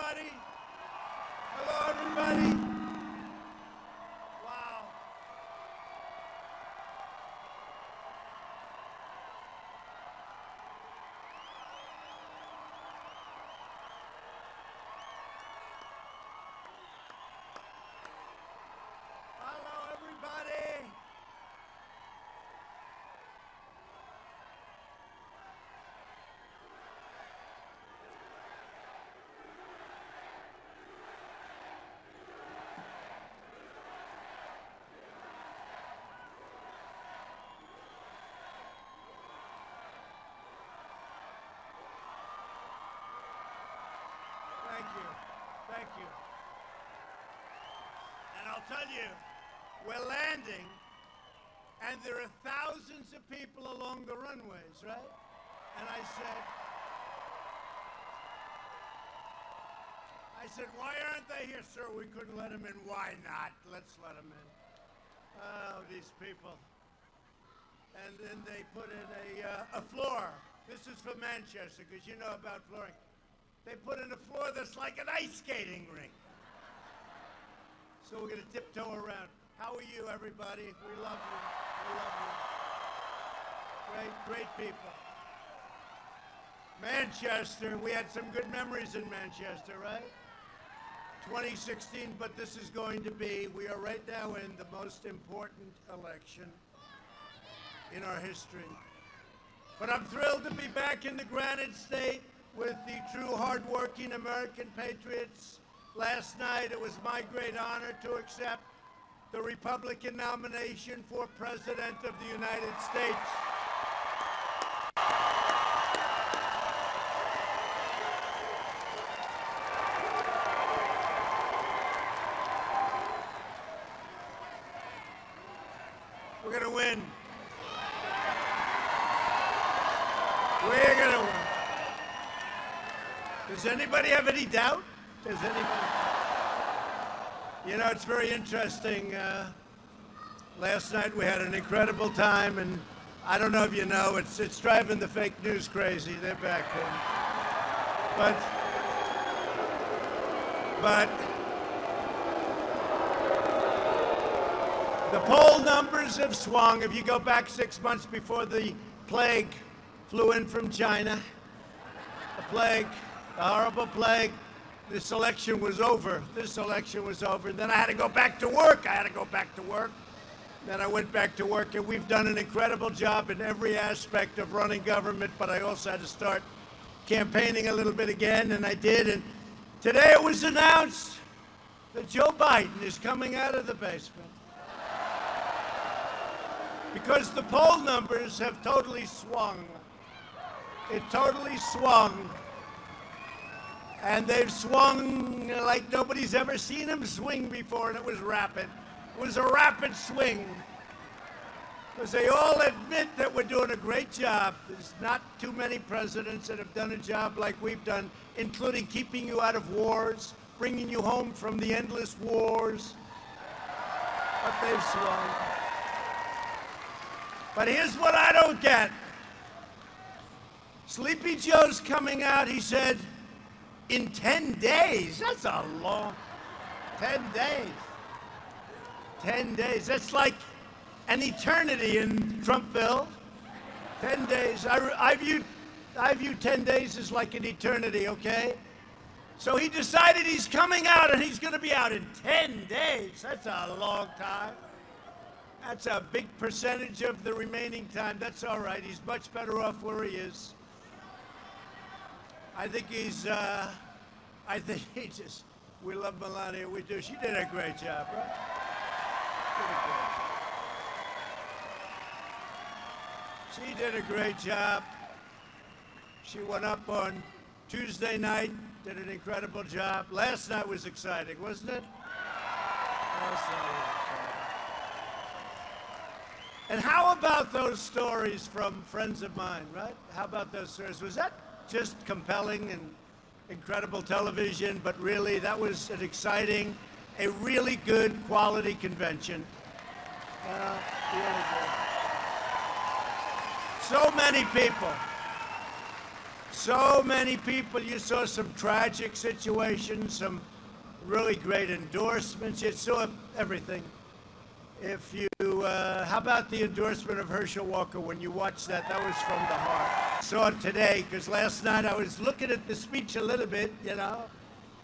everybody. Hello, everybody. Wow. Hello, everybody. Thank you. Thank you. And I'll tell you, we're landing, and there are thousands of people along the runways, right? And I said, why aren't they here? Sir, we couldn't let them in. Why not? Let's let them in. Oh, these people. And then they put in a floor. This is for Manchester, because you know about flooring. They put in a floor that's like an ice skating rink. So we're going to tiptoe around. How are you, everybody? We love you. We love you. Great people. Manchester, we had some good memories in Manchester, right? 2016, but this is going to be, we are right now in the most important election in our history. But I'm thrilled to be back in the Granite State with the true hard-working American patriots. Last night, it was my great honor to accept the Republican nomination for President of the United States. We're going to win. We're going to win. Does anybody have any doubt? Does anybody? You know, it's very interesting. Last night we had an incredible time, and I don't know if you know, it's driving the fake news crazy. They're back in. But the poll numbers have swung. If you go back 6 months before the plague flew in from China, the plague, the horrible plague, this election was over. This election was over. And then I had to go back to work. Then I went back to work, and we've done an incredible job in every aspect of running government, but I also had to start campaigning a little bit again, and I did. And today it was announced that Joe Biden is coming out of the basement because the poll numbers have totally swung. It totally swung. And they've swung like nobody's ever seen them swing before, and it was rapid. It was a rapid swing. Because they all admit that we're doing a great job. There's not too many presidents that have done a job like we've done, including keeping you out of wars, bringing you home from the endless wars. But they've swung. But here's what I don't get. Sleepy Joe's coming out, he said, in 10 days. That's a long 10 days. 10 days. That's like an eternity in Trumpville. 10 days. I view 10 days as like an eternity, okay? So he decided he's coming out, and he's going to be out in 10 days. That's a long time. That's a big percentage of the remaining time. That's all right. He's much better off where he is. I think we love Melania, we do. She did a great job, right? She did a great job. She went up on Tuesday night, did an incredible job. Last night was exciting, wasn't it? Last night was exciting. And how about those stories from friends of mine, right? How about those stories? Was that just compelling and incredible television, but really that was an exciting, a really good quality convention. Really good. So many people So many people. You saw some tragic situations, some really great endorsements. You saw everything. If you, how about the endorsement of Herschel Walker? When you watched that, that was from the heart. I saw it today, because last night I was looking at the speech a little bit, you know.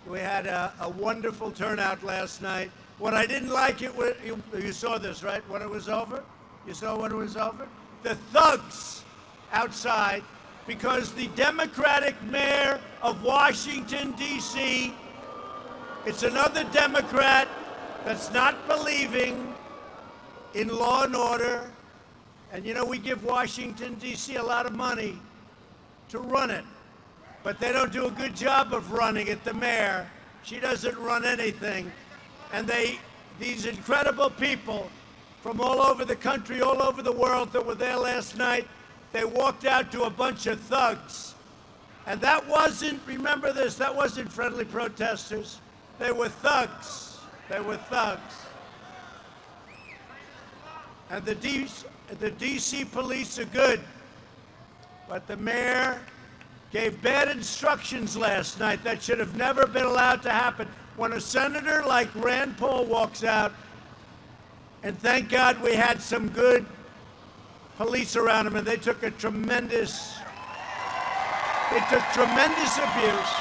We had a wonderful turnout last night. What I didn't like, you saw this, right, when it was over? You saw when it was over? The thugs outside, because the Democratic mayor of Washington, D.C., it's another Democrat that's not believing in law and order. And you know, we give Washington, D.C. a lot of money to run it, but they don't do a good job of running it. The mayor, she doesn't run anything. And these incredible people from all over the country, all over the world that were there last night, they walked out to a bunch of thugs. And that wasn't, remember this, that wasn't friendly protesters. They were thugs. They were thugs. And the D.C. police are good. But the mayor gave bad instructions last night. That should have never been allowed to happen. When a senator like Rand Paul walks out, and thank God we had some good police around him, and they took tremendous abuse.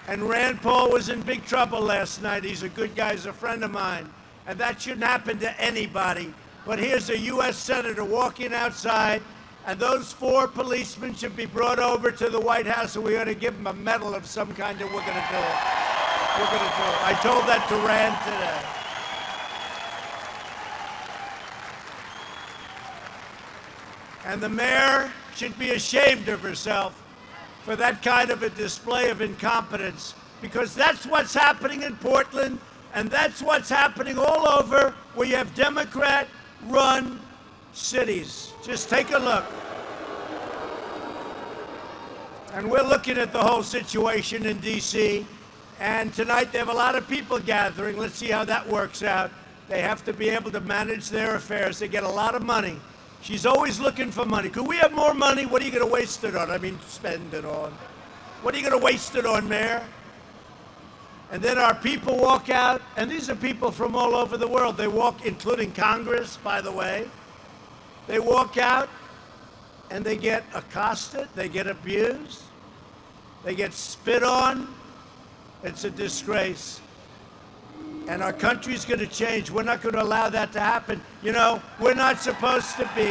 And Rand Paul was in big trouble last night. He's a good guy, he's a friend of mine. And that shouldn't happen to anybody. But here's a U.S. senator walking outside, and those 4 policemen should be brought over to the White House, and we ought to give them a medal of some kind, and we're going to do it. We're going to do it. I told that to Rand today. And the mayor should be ashamed of herself for that kind of a display of incompetence, because that's what's happening in Portland, and that's what's happening all over where you have Democrat-run cities. Just take a look. And we're looking at the whole situation in D.C., and tonight they have a lot of people gathering. Let's see how that works out. They have to be able to manage their affairs. They get a lot of money. She's always looking for money. Could we have more money? What are you going to waste it on? I mean, spend it on. What are you going to waste it on, Mayor? And then our people walk out, and these are people from all over the world. They walk, including Congress, by the way. They walk out, and they get accosted, they get abused, they get spit on. It's a disgrace. And our country's going to change. We're not going to allow that to happen. You know, we're not supposed to be.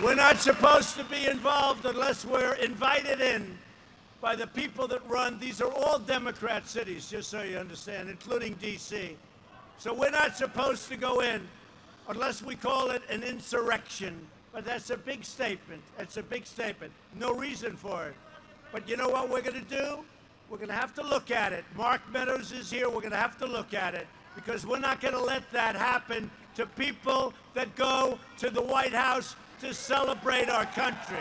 We're not supposed to be involved unless we're invited in by the people that run. These are all Democrat cities, just so you understand, including D.C. So we're not supposed to go in unless we call it an insurrection. But that's a big statement. It's a big statement. No reason for it. But you know what we're going to do? We're going to have to look at it. Mark Meadows is here. We're going to have to look at it, because we're not going to let that happen to people that go to the White House to celebrate our country.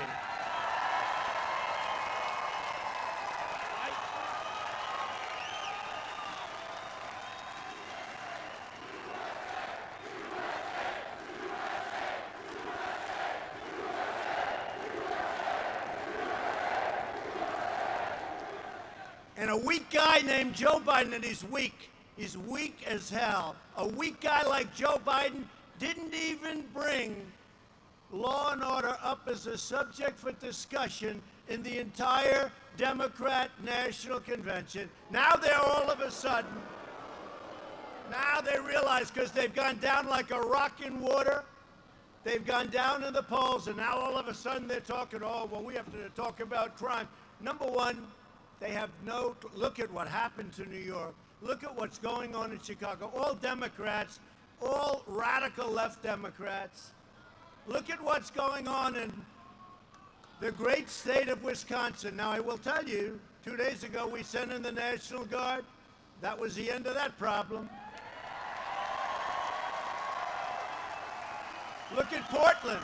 And a weak guy named Joe Biden, and he's weak. He's weak as hell. A weak guy like Joe Biden didn't even bring law and order up as a subject for discussion in the entire Democrat National Convention. Now they're all of a sudden, now they realize, because they've gone down like a rock in water, they've gone down in the polls, and now all of a sudden they're talking, oh, well, we have to talk about crime. Number one, they have no, look at what happened to New York. Look at what's going on in Chicago. All Democrats, all radical left Democrats. Look at what's going on in the great state of Wisconsin. Now, I will tell you, 2 days ago we sent in the National Guard. That was the end of that problem. Look at Portland.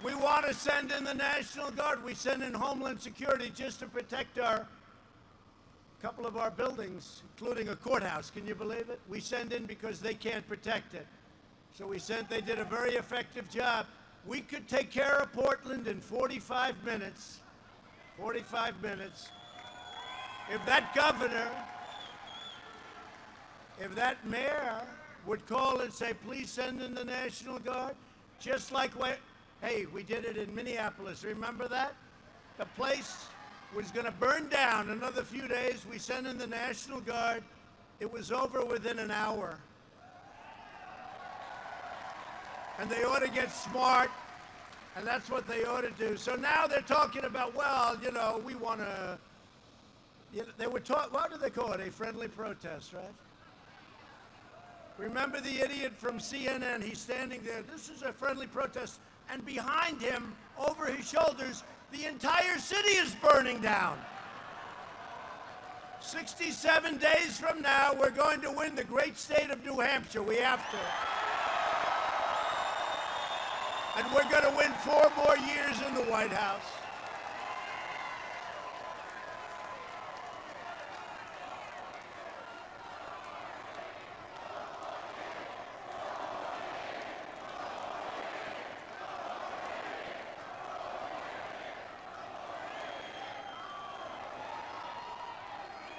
We want to send in the National Guard. We send in Homeland Security just to protect our couple of our buildings, including a courthouse. Can you believe it? We send in because they can't protect it. So we sent, they did a very effective job. We could take care of Portland in 45 minutes. 45 minutes. If that governor, if that mayor would call and say, please send in the National Guard, just like, hey, we did it in Minneapolis. Remember that? The place was going to burn down another few days. We sent in the National Guard. It was over within an hour. And they ought to get smart, and that's what they ought to do. So now they're talking about, well, you know, we want to, they were taught, what do they call it? A friendly protest, right? Remember the idiot from CNN? He's standing there. This is a friendly protest. And behind him, over his shoulders, the entire city is burning down. 67 days from now, we're going to win the great state of New Hampshire. We have to. And we're going to win 4 more years in the White House.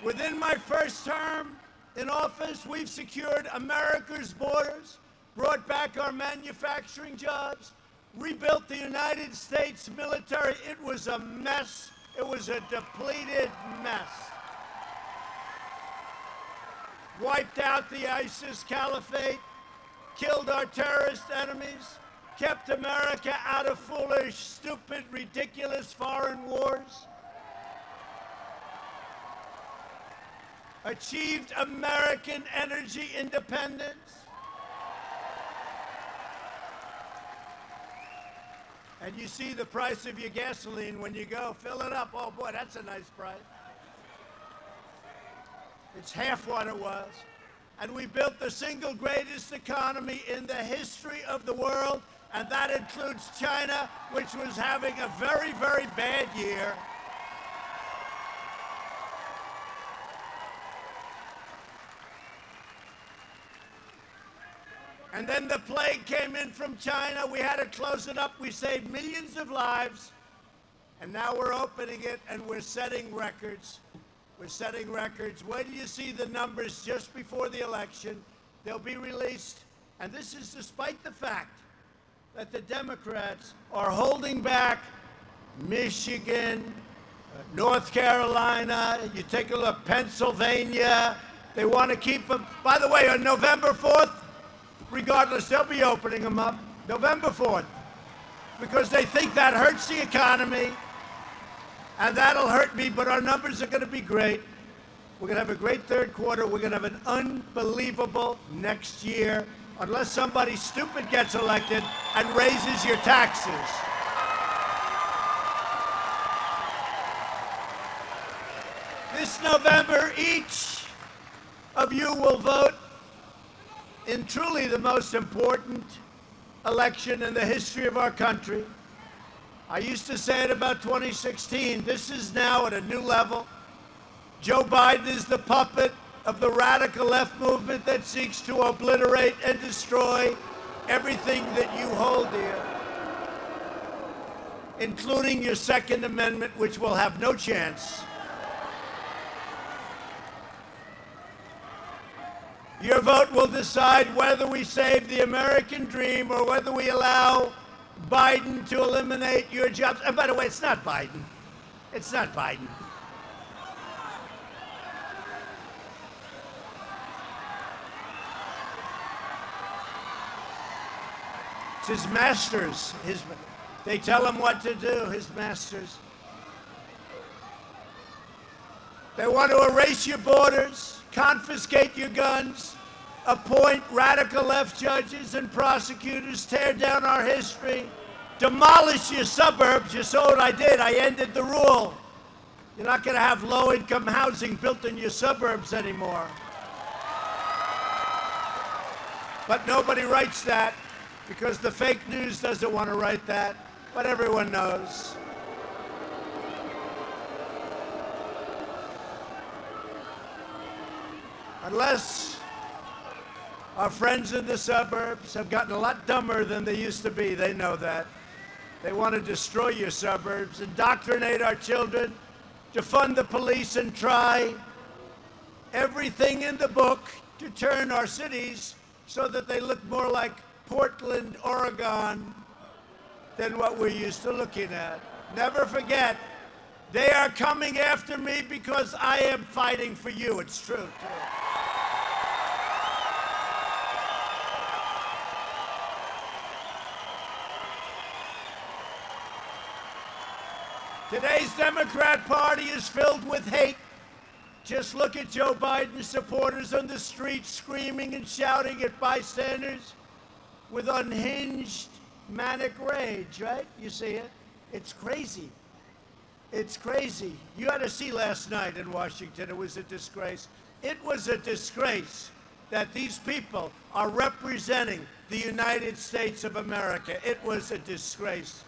Within my first term in office, we've secured America's borders, brought back our manufacturing jobs, rebuilt the United States military. It was a mess. It was a depleted mess. Wiped out the ISIS caliphate, killed our terrorist enemies, kept America out of foolish, stupid, ridiculous foreign wars, achieved American energy independence. And you see the price of your gasoline when you go fill it up. Oh boy, that's a nice price. It's half what it was. And we built the single greatest economy in the history of the world, and that includes China, which was having a very, very bad year. And then the plague came in from China. We had to close it up. We saved millions of lives. And now we're opening it, and we're setting records. We're setting records. When you see the numbers just before the election, they'll be released. And this is despite the fact that the Democrats are holding back Michigan, North Carolina. You take a look, Pennsylvania. They want to keep them. By the way, on November 4th, regardless, they'll be opening them up, November 4th, because they think that hurts the economy, and that'll hurt me, but our numbers are going to be great. We're going to have a great third quarter. We're going to have an unbelievable next year, unless somebody stupid gets elected and raises your taxes. This November, each of you will vote in truly the most important election in the history of our country. I used to say it about 2016. This is now at a new level. Joe Biden is the puppet of the radical left movement that seeks to obliterate and destroy everything that you hold dear, including your Second Amendment, which will have no chance. Your vote will decide whether we save the American dream or whether we allow Biden to eliminate your jobs. And by the way, it's not Biden. It's not Biden. It's his masters. They tell him what to do, his masters. They want to erase your borders, confiscate your guns, appoint radical left judges and prosecutors, tear down our history, demolish your suburbs. You saw what I did. I ended the rule. You're not going to have low-income housing built in your suburbs anymore. But nobody writes that because the fake news doesn't want to write that, but everyone knows. Unless our friends in the suburbs have gotten a lot dumber than they used to be. They know that. They want to destroy your suburbs, indoctrinate our children, defund the police, and try everything in the book to turn our cities so that they look more like Portland, Oregon, than what we're used to looking at. Never forget, they are coming after me because I am fighting for you. It's true, too. Today's Democrat Party is filled with hate. Just look at Joe Biden's supporters on the streets screaming and shouting at bystanders with unhinged, manic rage, right? You see it? It's crazy. It's crazy. You had to see last night in Washington. It was a disgrace. It was a disgrace that these people are representing the United States of America. It was a disgrace.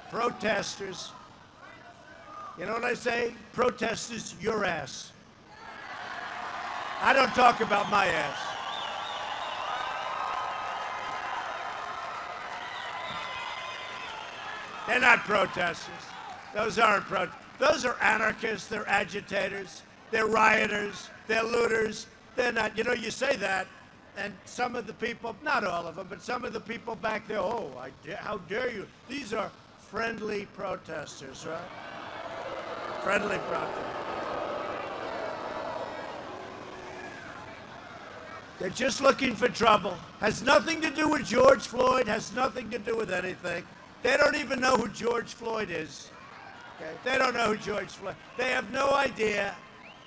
Protesters. You know what I say? Protesters, your ass. I don't talk about my ass. They're not protesters. Those aren't protesters. Those are anarchists. They're agitators. They're rioters. They're looters. They're not. You know, you say that, and some of the people, not all of them, but some of the people back there, oh, how dare you? These are friendly protesters, right? Friendly protesters. They're just looking for trouble. Has nothing to do with George Floyd, has nothing to do with anything. They don't even know who George Floyd is. Okay? They don't know who George Floyd. They have no idea.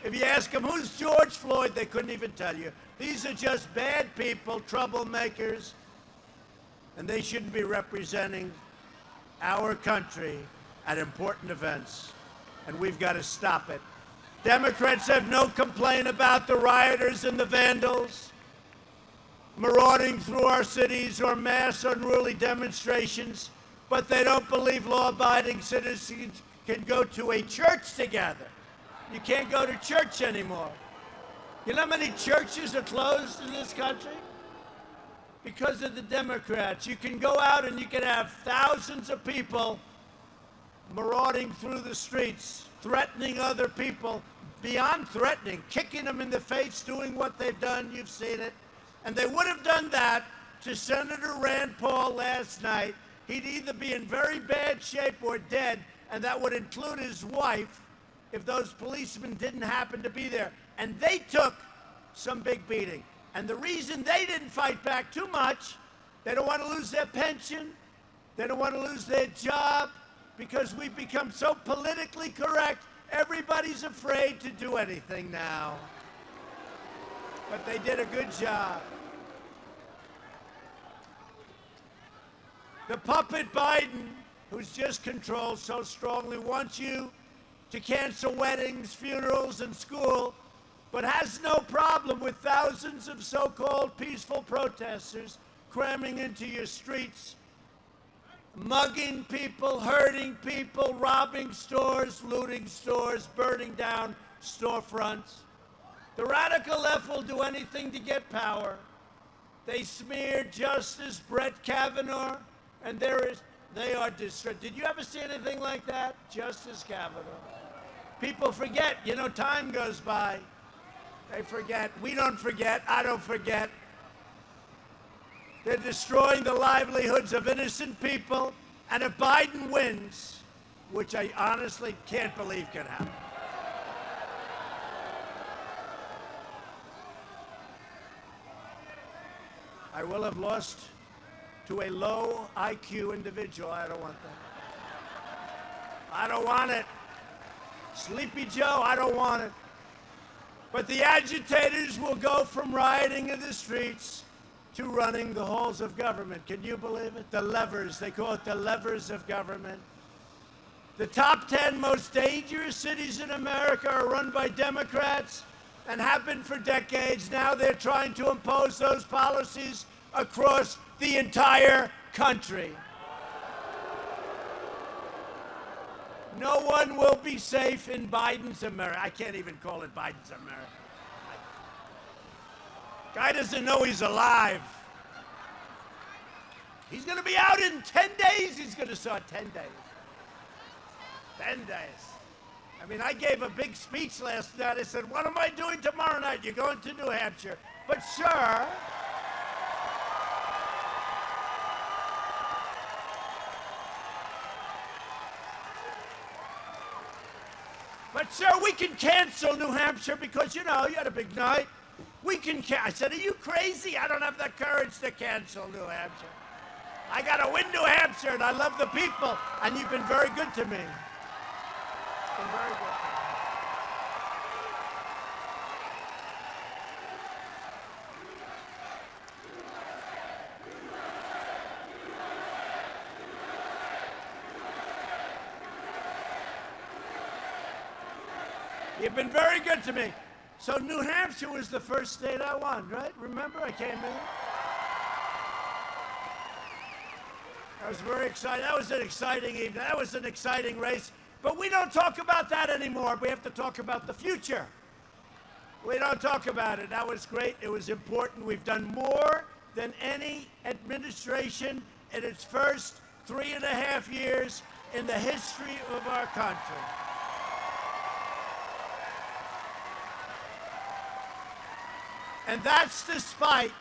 If you ask them, who's George Floyd, they couldn't even tell you. These are just bad people, troublemakers, and they shouldn't be representing our country at important events, and we've got to stop it. Democrats have no complaint about the rioters and the vandals marauding through our cities or mass unruly demonstrations, but they don't believe law-abiding citizens can go to a church together. You can't go to church anymore. You know how many churches are closed in this country? Because of the Democrats. You can go out and you can have thousands of people marauding through the streets, threatening other people, beyond threatening, kicking them in the face, doing what they've done. You've seen it. And they would have done that to Senator Rand Paul last night. He'd either be in very bad shape or dead, and that would include his wife if those policemen didn't happen to be there. And they took some big beating. And the reason they didn't fight back too much, they don't want to lose their pension, they don't want to lose their job, because we've become so politically correct, everybody's afraid to do anything now. But they did a good job. The puppet Biden, who's just controlled so strongly, wants you to cancel weddings, funerals, and school, but has no problem with thousands of so-called peaceful protesters cramming into your streets, mugging people, hurting people, robbing stores, looting stores, burning down storefronts. The radical left will do anything to get power. They smeared Justice Brett Kavanaugh, and they are destroyed. Did you ever see anything like that? Justice Kavanaugh. People forget. You know, time goes by. They forget. We don't forget. I don't forget. They're destroying the livelihoods of innocent people. And if Biden wins, which I honestly can't believe can happen, I will have lost to a low IQ individual. I don't want that. I don't want it. Sleepy Joe, I don't want it. But the agitators will go from rioting in the streets to running the halls of government. Can you believe it? The levers, they call it the levers of government. The top 10 most dangerous cities in America are run by Democrats and have been for decades. Now they're trying to impose those policies across the entire country. No one will be safe in Biden's America. I can't even call it Biden's America. Guy doesn't know he's alive. He's going to be out in 10 days. He's going to start 10 days. 10 days. I mean, I gave a big speech last night. I said, what am I doing tomorrow night? You're going to New Hampshire. But, sir, we can cancel New Hampshire because, you know, you had a big night. We can I said, are you crazy? I don't have the courage to cancel New Hampshire. I got to win New Hampshire, and I love the people, and you've been very good to me. Been very good to me. You've been very good to me. So New Hampshire was the first state I won, right? Remember, I came in. I was very excited. That was an exciting evening. That was an exciting race. But we don't talk about that anymore. We have to talk about the future. We don't talk about it. That was great. It was important. We've done more than any administration in its first 3.5 years in the history of our country. And that's despite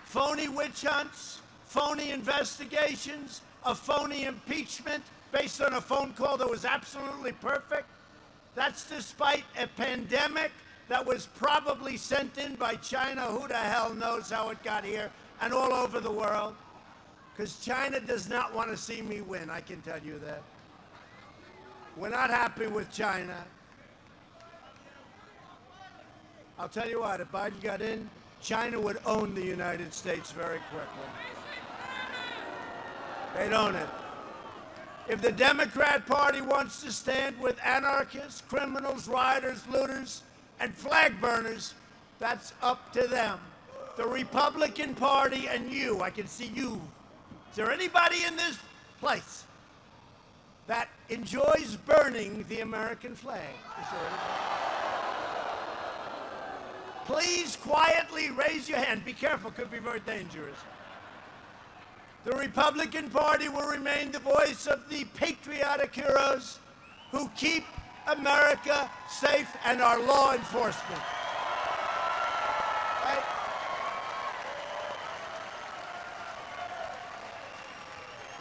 phony witch hunts, phony investigations, a phony impeachment based on a phone call that was absolutely perfect. That's despite a pandemic that was probably sent in by China. Who the hell knows how it got here, and all over the world. Because China does not want to see me win, I can tell you that. We're not happy with China. I'll tell you what, if Biden got in, China would own the United States very quickly. They'd own it. If the Democrat Party wants to stand with anarchists, criminals, rioters, looters, and flag burners, that's up to them. The Republican Party and you, I can see you. Is there anybody in this place that enjoys burning the American flag? Is there anybody? Please quietly raise your hand. Be careful, could be very dangerous. The Republican Party will remain the voice of the patriotic heroes who keep America safe and our law enforcement. Right?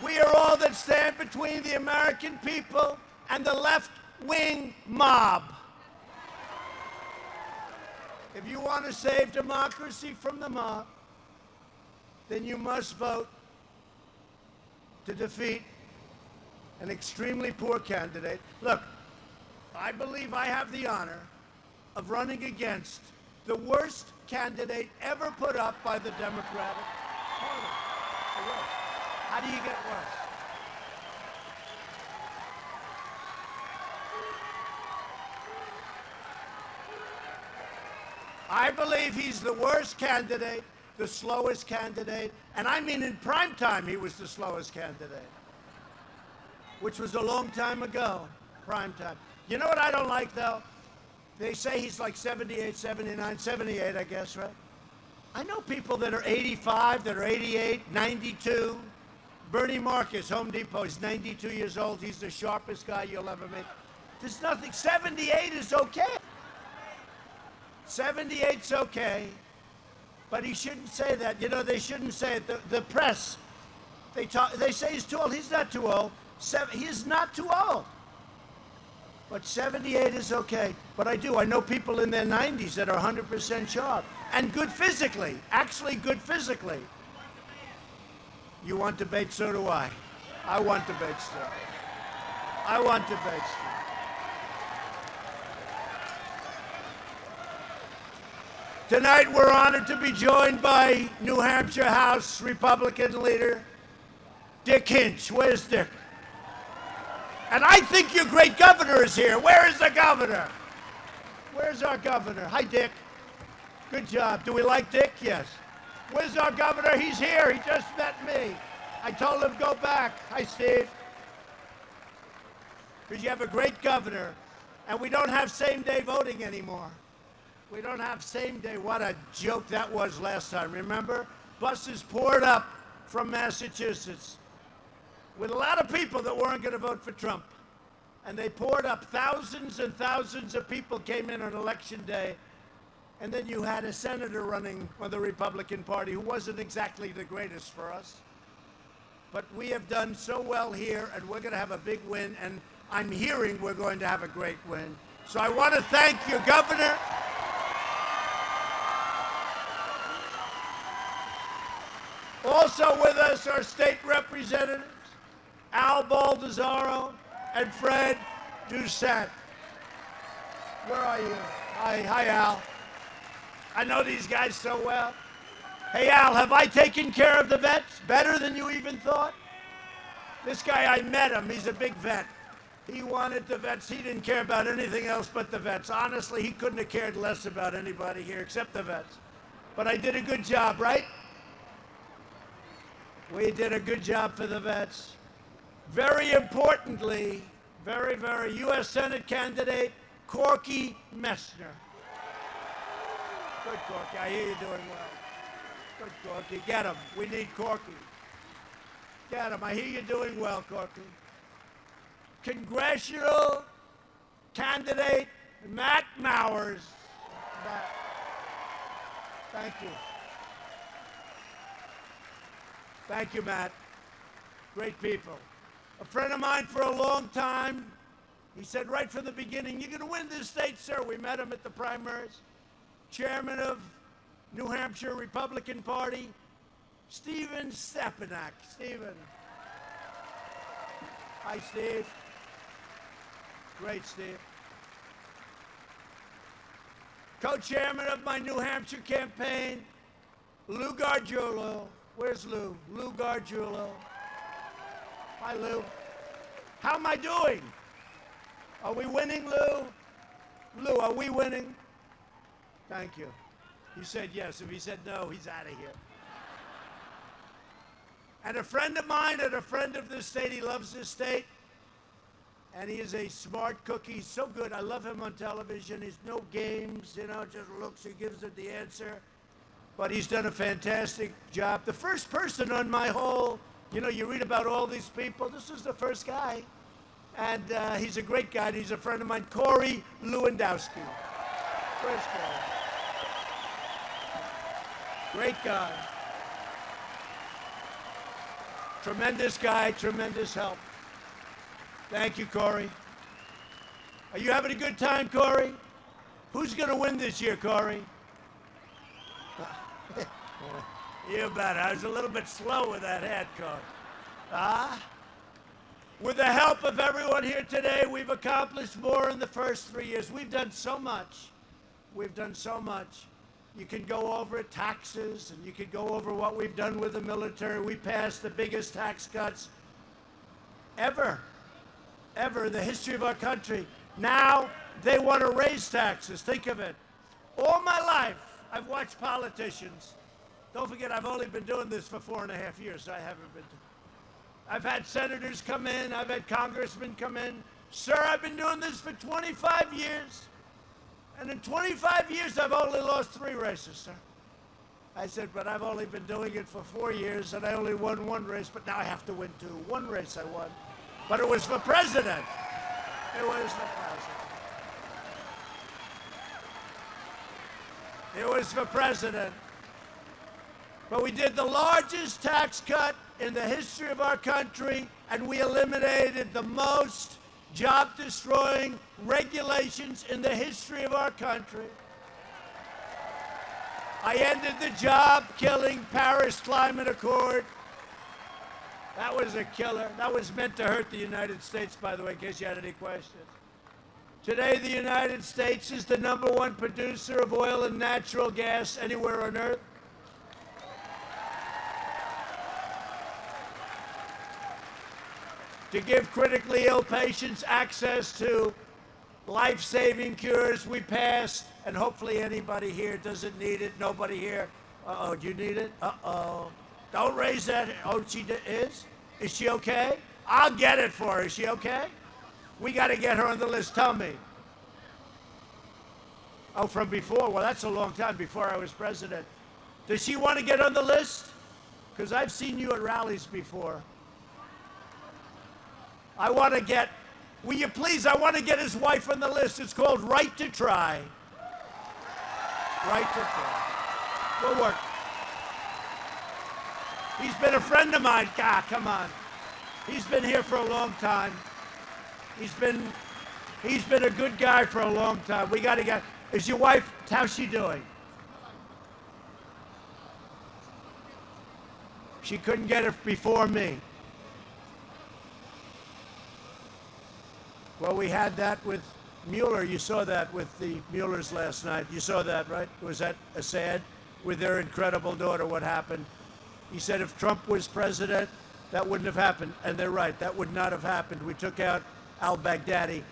We are all that stand between the American people and the left-wing mob. If you want to save democracy from the mob, then you must vote to defeat an extremely poor candidate. Look, I believe I have the honor of running against the worst candidate ever put up by the Democratic Party. The worst. How do you get worse? I believe he's the worst candidate, the slowest candidate, and I mean in prime time he was the slowest candidate, which was a long time ago, prime time. You know what I don't like, though? They say he's like 78, 79, 78, I guess, right? I know people that are 85, that are 88, 92. Bernie Marcus, Home Depot, he's 92 years old. He's the sharpest guy you'll ever meet. There's nothing. 78 is okay. 78's okay, but he shouldn't say that. You know, they shouldn't say it. The press, they say he's too old. He's not too old. He is not too old. But 78 is okay. But I know people in their 90s that are 100% sharp and good physically, actually good physically. You want debate, so do I. I want debate still. I want debate still. Tonight, we're honored to be joined by New Hampshire House Republican leader, Dick Hinch. Where's Dick? And I think your great governor is here. Where is the governor? Where's our governor? Hi, Dick. Good job. Do we like Dick? Yes. Where's our governor? He's here. He just met me. I told him go back. Hi, Steve. Because you have a great governor, and we don't have same-day voting anymore. We don't have same day. What a joke that was last time. Remember? Buses poured up from Massachusetts with a lot of people that weren't going to vote for Trump. And they poured up. Thousands and thousands of people came in on election day. And then you had a senator running for the Republican Party who wasn't exactly the greatest for us. But we have done so well here, and we're going to have a big win. And I'm hearing we're going to have a great win. So I want to thank your governor. Also with us are state representatives, Al Baldessaro and Fred Doucette. Where are you? Hi, Al. I know these guys so well. Hey, Al, have I taken care of the vets better than you even thought? This guy, I met him. He's a big vet. He wanted the vets. He didn't care about anything else but the vets. Honestly, he couldn't have cared less about anybody here except the vets. But I did a good job, right? We did a good job for the vets. Very importantly, very, U.S. Senate candidate Corky Messner. Good, Corky. I hear you're doing well. Good, Corky. Get him. We need Corky. Get him. I hear you're doing well, Corky. Congressional candidate Matt Mowers. Matt. Thank you. Thank you, Matt. Great people. A friend of mine for a long time, he said right from the beginning, you're going to win this state, sir. We met him at the primaries. Chairman of New Hampshire Republican Party, Stephen Stepanak. Stephen. Hi, Steve. Great, Steve. Co-chairman of my New Hampshire campaign, Lou Gargiulo. Where's Lou? Lou Gargiulo. Hi, Lou. How am I doing? Are we winning, Lou? Lou, are we winning? Thank you. He said yes. If he said no, he's out of here. And a friend of mine and a friend of this state, he loves this state. And he is a smart cookie. He's so good. I love him on television. He's no games, just looks. He gives it the answer. But he's done a fantastic job. The first person on my whole, you read about all these people. This is the first guy. And he's a great guy. And he's a friend of mine, Corey Lewandowski. First guy. Great guy. Tremendous guy, tremendous help. Thank you, Corey. Are you having a good time, Corey? Who's going to win this year, Corey? You bet. I was a little bit slow with that hat, Corey. With the help of everyone here today, we've accomplished more in the first 3 years. We've done so much. We've done so much. You can go over taxes, and you can go over what we've done with the military. We passed the biggest tax cuts ever in the history of our country. Now they want to raise taxes. Think of it. All my life, I've watched politicians. Don't forget, I've only been doing this for 4.5 years. So I haven't been. I've had senators come in. I've had congressmen come in. Sir, I've been doing this for 25 years. And in 25 years, I've only lost 3 races, sir. I said, but I've only been doing it for 4 years, and I only won 1 race, but now I have to win 2. 1 race I won. But it was for president. It was for president. It was for president. But we did the largest tax cut in the history of our country, and we eliminated the most job-destroying regulations in the history of our country. I ended the job-killing Paris Climate Accord. That was a killer. That was meant to hurt the United States, by the way, in case you had any questions. Today, the United States is the #1 producer of oil and natural gas anywhere on Earth. To give critically ill patients access to life-saving cures, we passed, and hopefully anybody here doesn't need it. Nobody here. Uh-oh, do you need it? Uh-oh. Don't raise that. Oh, she is? Is she okay? I'll get it for her. Is she okay? We got to get her on the list. Tell me. Oh, from before? Well, that's a long time, before I was president. Does she want to get on the list? Because I've seen you at rallies before. I want to get, will you please, I want to get his wife on the list. It's called Right to Try. Right to Try. We'll work. He's been a friend of mine. God, come on. He's been here for a long time. He's been a good guy for a long time. We got to get, is your wife, how's she doing? She couldn't get it before me. Well, we had that with Mueller. You saw that with the Muellers last night. You saw that, right? Was that a sad? With their incredible daughter, what happened? He said if Trump was president, that wouldn't have happened. And they're right, that would not have happened. We took out al-Baghdadi.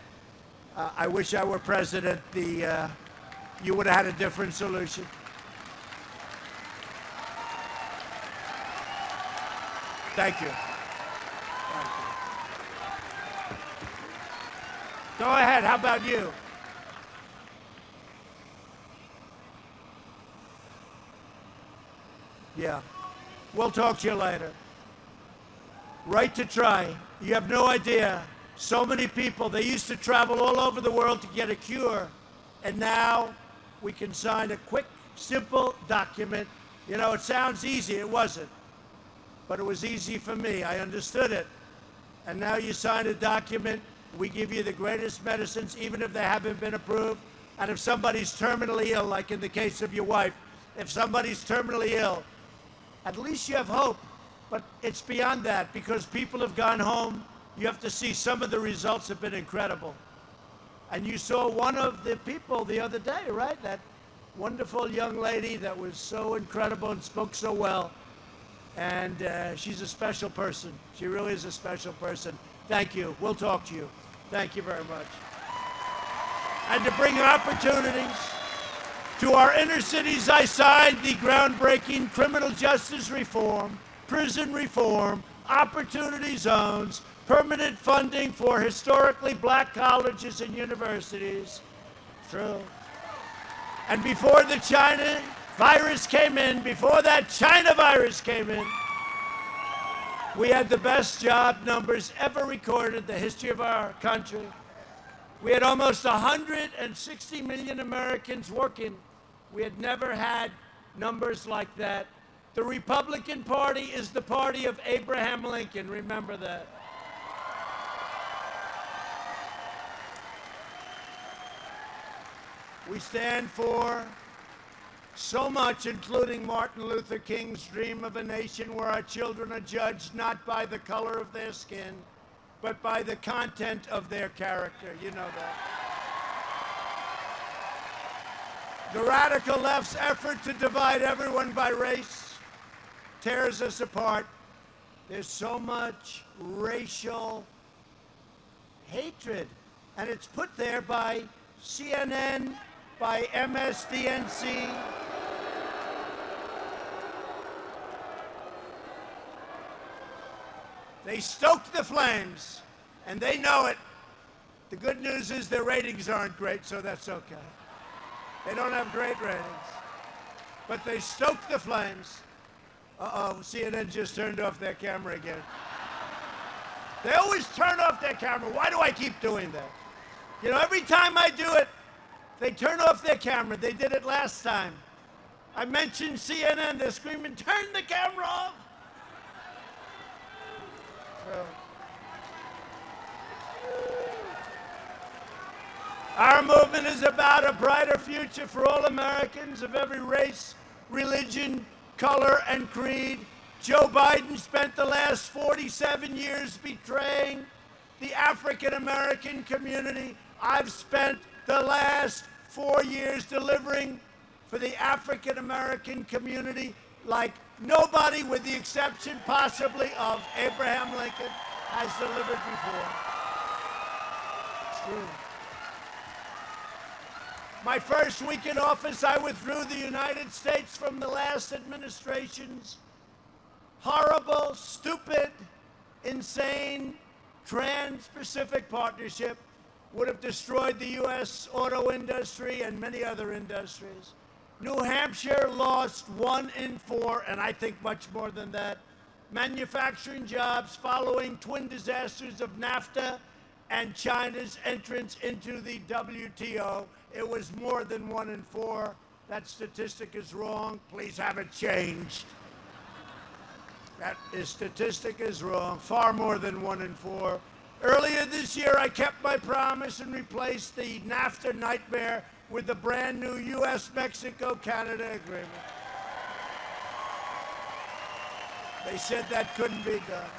I wish I were president. You would have had a different solution. Thank you. Thank you. Go ahead. How about you? Yeah. We'll talk to you later. Right to Try. You have no idea. So many people, they used to travel all over the world to get a cure. And now we can sign a quick, simple document. You know, it sounds easy. It wasn't. But it was easy for me. I understood it. And now you sign a document. We give you the greatest medicines, even if they haven't been approved. And if somebody's terminally ill, like in the case of your wife, if somebody's terminally ill, at least you have hope. But it's beyond that, because people have gone home. You have to see some of the results have been incredible. And you saw one of the people the other day, right? That wonderful young lady that was so incredible and spoke so well. And she's a special person. She really is a special person. Thank you. We'll talk to you. Thank you very much. And to bring opportunities to our inner cities, I signed the groundbreaking criminal justice reform, prison reform, opportunity zones, permanent funding for historically black colleges and universities. True. And before the China virus came in, before that China virus came in, we had the best job numbers ever recorded in the history of our country. We had almost 160 million Americans working. We had never had numbers like that. The Republican Party is the party of Abraham Lincoln. Remember that. We stand for so much, including Martin Luther King's dream of a nation where our children are judged not by the color of their skin, but by the content of their character. You know that. The radical left's effort to divide everyone by race tears us apart. There's so much racial hatred, and it's put there by CNN, by MSDNC. They stoked the flames, and they know it. The good news is their ratings aren't great, so that's okay. They don't have great ratings. But they stoked the flames. Uh-oh, CNN just turned off their camera again. They always turn off their camera. Why do I keep doing that? You know, every time I do it, they turn off their camera. They did it last time. I mentioned CNN. They're screaming, turn the camera off. So, our movement is about a brighter future for all Americans of every race, religion, color, and creed. Joe Biden spent the last 47 years betraying the African-American community. I've spent the last 4 years delivering for the African-American community like nobody, with the exception possibly of Abraham Lincoln, has delivered before. It's true. My first week in office, I withdrew the United States from the last administration's horrible, stupid, insane Trans-Pacific Partnership. would have destroyed the U.S. auto industry and many other industries. New Hampshire lost 1 in 4, and I think much more than that, manufacturing jobs following twin disasters of NAFTA and China's entrance into the WTO. It was more than 1 in 4. That statistic is wrong. Please have it changed. That statistic is wrong. Far more than 1 in 4. Earlier this year, I kept my promise and replaced the NAFTA nightmare with the brand new U.S.-Mexico-Canada agreement. They said that couldn't be done.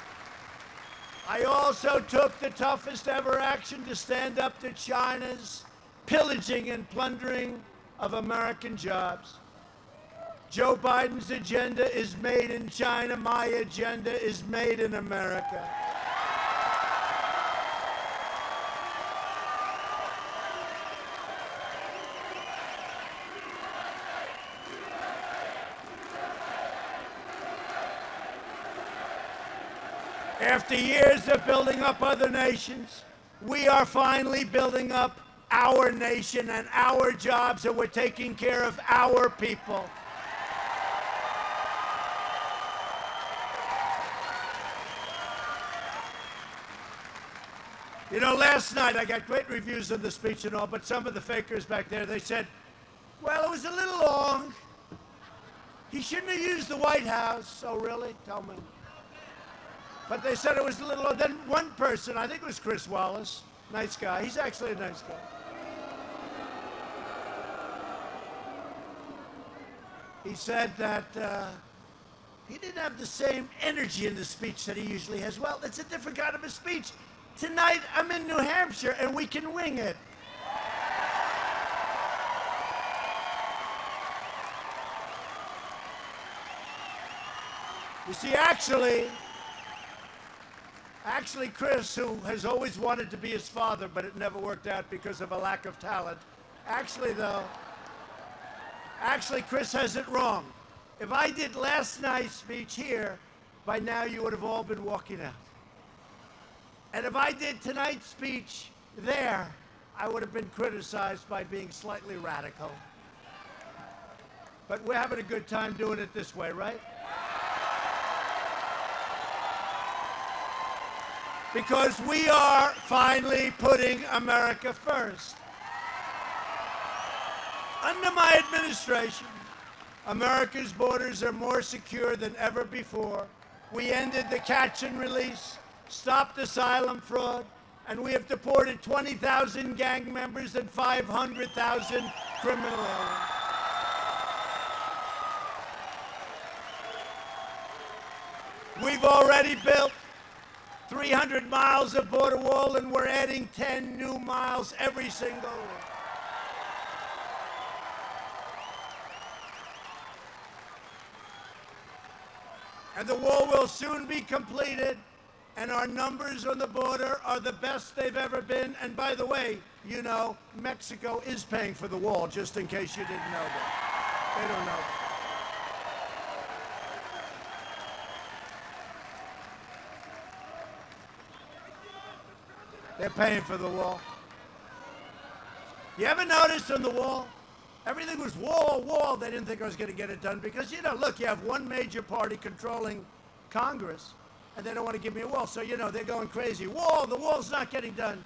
I also took the toughest ever action to stand up to China's pillaging and plundering of American jobs. Joe Biden's agenda is made in China. My agenda is made in America. After years of building up other nations, we are finally building up our nation and our jobs, and we're taking care of our people. You know, last night I got great reviews of the speech and all, but some of the fakers back there, they said, well, it was a little long. He shouldn't have used the White House. Oh, really? Tell me. But they said it was a little. Then one person, I think it was Chris Wallace, nice guy. He's actually a nice guy. He said that he didn't have the same energy in the speech that he usually has. Well, it's a different kind of a speech. Tonight, I'm in New Hampshire, and we can wing it. You see, actually, Chris, who has always wanted to be his father, but it never worked out because of a lack of talent. Actually, Chris has it wrong. If I did last night's speech here, by now you would have all been walking out. And if I did tonight's speech there, I would have been criticized by being slightly radical. But we're having a good time doing it this way, right? Because we are finally putting America first. Under my administration, America's borders are more secure than ever before. We ended the catch and release, stopped asylum fraud, and we have deported 20,000 gang members and 500,000 criminal aliens. We've already built 300 miles of border wall, and we're adding 10 new miles every single week. And the wall will soon be completed, and our numbers on the border are the best they've ever been. And by the way, you know, Mexico is paying for the wall, just in case you didn't know that. They don't know that. They're paying for the wall. You ever notice on the wall, everything was wall, wall. They didn't think I was going to get it done because, you know, look, you have one major party controlling Congress, and they don't want to give me a wall. So, you know, they're going crazy. Wall, the wall's not getting done.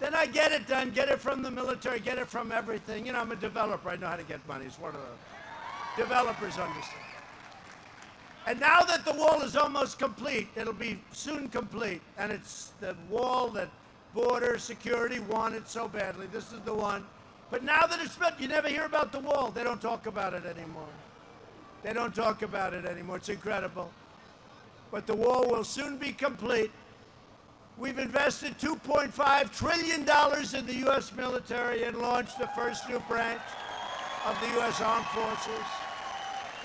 Then I get it done, get it from the military, get it from everything. You know, I'm a developer. I know how to get money. It's one of the developers understand. And now that the wall is almost complete, it'll be soon complete, and it's the wall that border security wanted so badly. This is the one. But now that it's built, you never hear about the wall. They don't talk about it anymore. They don't talk about it anymore. It's incredible. But the wall will soon be complete. We've invested $2.5 trillion in the U.S. military and launched the first new branch of the U.S. Armed Forces.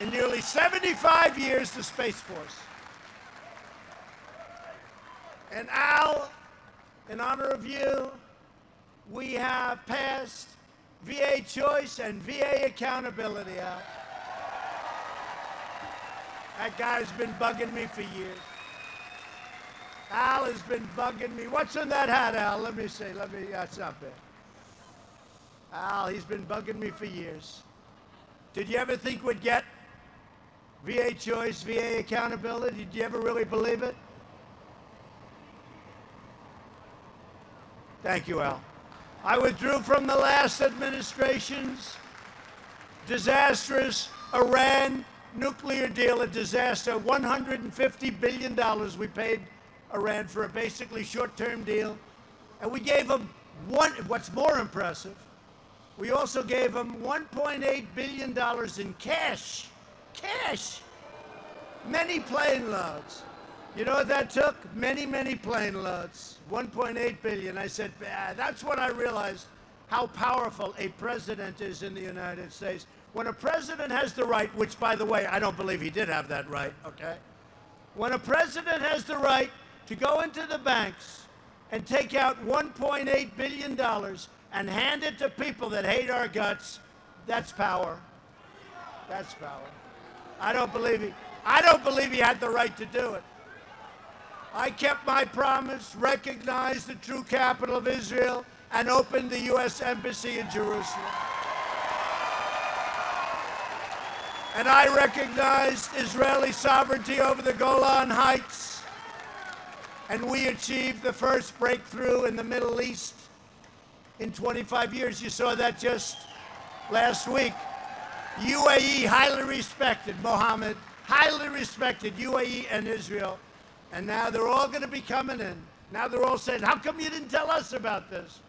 In nearly 75 years, the Space Force. And Al, in honor of you, we have passed VA choice and VA accountability out. That guy's been bugging me for years. Al has been bugging me. What's in that hat, Al? Let me see. That's not bad. Al, he's been bugging me for years. Did you ever think we'd get VA choice, VA accountability? Did you ever really believe it? Thank you, Al. I withdrew from the last administration's disastrous Iran nuclear deal, a disaster. $150 billion we paid Iran for a basically short-term deal. And we gave them what's more impressive, we also gave them $1.8 billion in cash. Cash. Many plane loads. You know what that took? Many, many plane loads. 1.8 billion. I said, that's when I realized how powerful a president is in the United States. When a president has the right, which, by the way, I don't believe he did have that right, okay? When a president has the right to go into the banks and take out $1.8 billion and hand it to people that hate our guts, that's power. That's power. I don't believe he had the right to do it. I kept my promise, recognized the true capital of Israel, and opened the U.S. Embassy in Jerusalem. And I recognized Israeli sovereignty over the Golan Heights. And we achieved the first breakthrough in the Middle East in 25 years. You saw that just last week. UAE, highly respected, Mohammed, highly respected, UAE and Israel. And now they're all going to be coming in. Now they're all saying, how come you didn't tell us about this?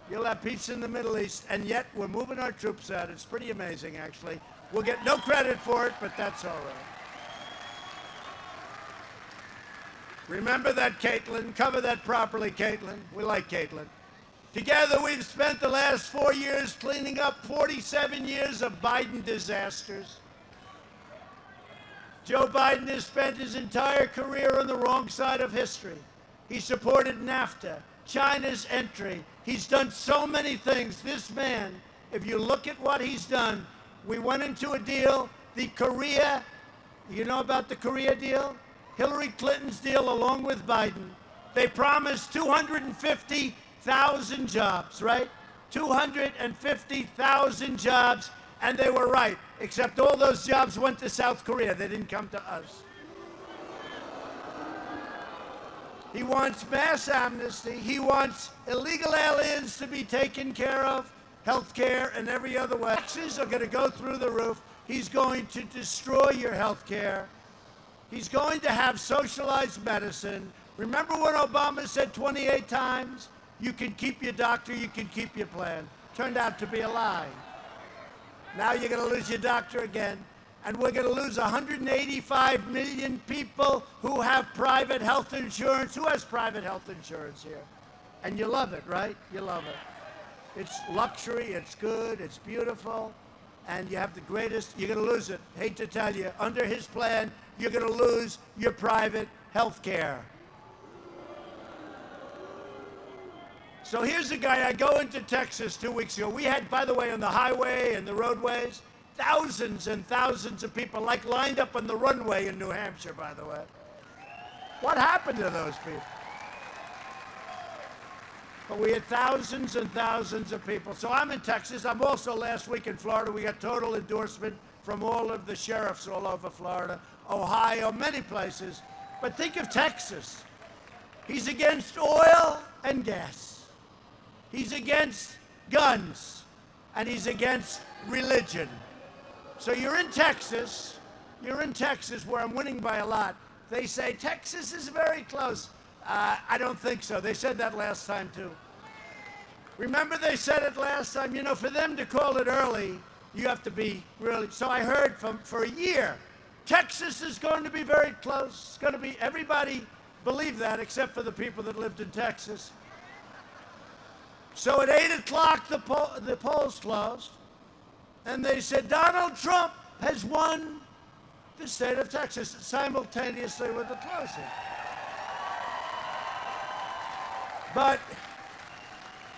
You'll have peace in the Middle East, and yet we're moving our troops out. It's pretty amazing, actually. We'll get no credit for it, but that's all right. Remember that, Caitlin. Cover that properly, Caitlin. We like Caitlin. Together, we've spent the last 4 years cleaning up 47 years of Biden disasters. Joe Biden has spent his entire career on the wrong side of history. He supported NAFTA, China's entry. He's done so many things. This man, if you look at what he's done, we went into a deal, the Korea, you know about the Korea deal? Hillary Clinton's deal along with Biden. They promised 250,000 jobs, right? 250,000 jobs, and they were right, except all those jobs went to South Korea. They didn't come to us. He wants mass amnesty. He wants illegal aliens to be taken care of, health care, and every other way. Taxes are going to go through the roof. He's going to destroy your health care. He's going to have socialized medicine. Remember when Obama said 28 times, you can keep your doctor, you can keep your plan? Turned out to be a lie. Now you're going to lose your doctor again. And we're going to lose 185 million people who have private health insurance. Who has private health insurance here? And you love it, right? You love it. It's luxury, it's good, it's beautiful, and you have the greatest. You're going to lose it. Hate to tell you, under his plan, you're going to lose your private health care. So here's a guy. I go into Texas 2 weeks ago. We had, by the way, on the highway and the roadways, thousands and thousands of people, like lined up on the runway in New Hampshire, by the way. What happened to those people? But we had thousands and thousands of people. So I'm in Texas. I'm also last week in Florida. We got total endorsement from all of the sheriffs all over Florida, Ohio, many places. But think of Texas. He's against oil and gas. He's against guns. And he's against religion. So you're in Texas where I'm winning by a lot. They say Texas is very close. I don't think so. They said that last time too. Remember they said it last time? You know, for them to call it early, you have to be really. So I heard for a year, Texas is going to be very close. It's going to be, everybody believed that except for the people that lived in Texas. So at 8 o'clock, the polls closed. And they said Donald Trump has won the state of Texas simultaneously with the closing. But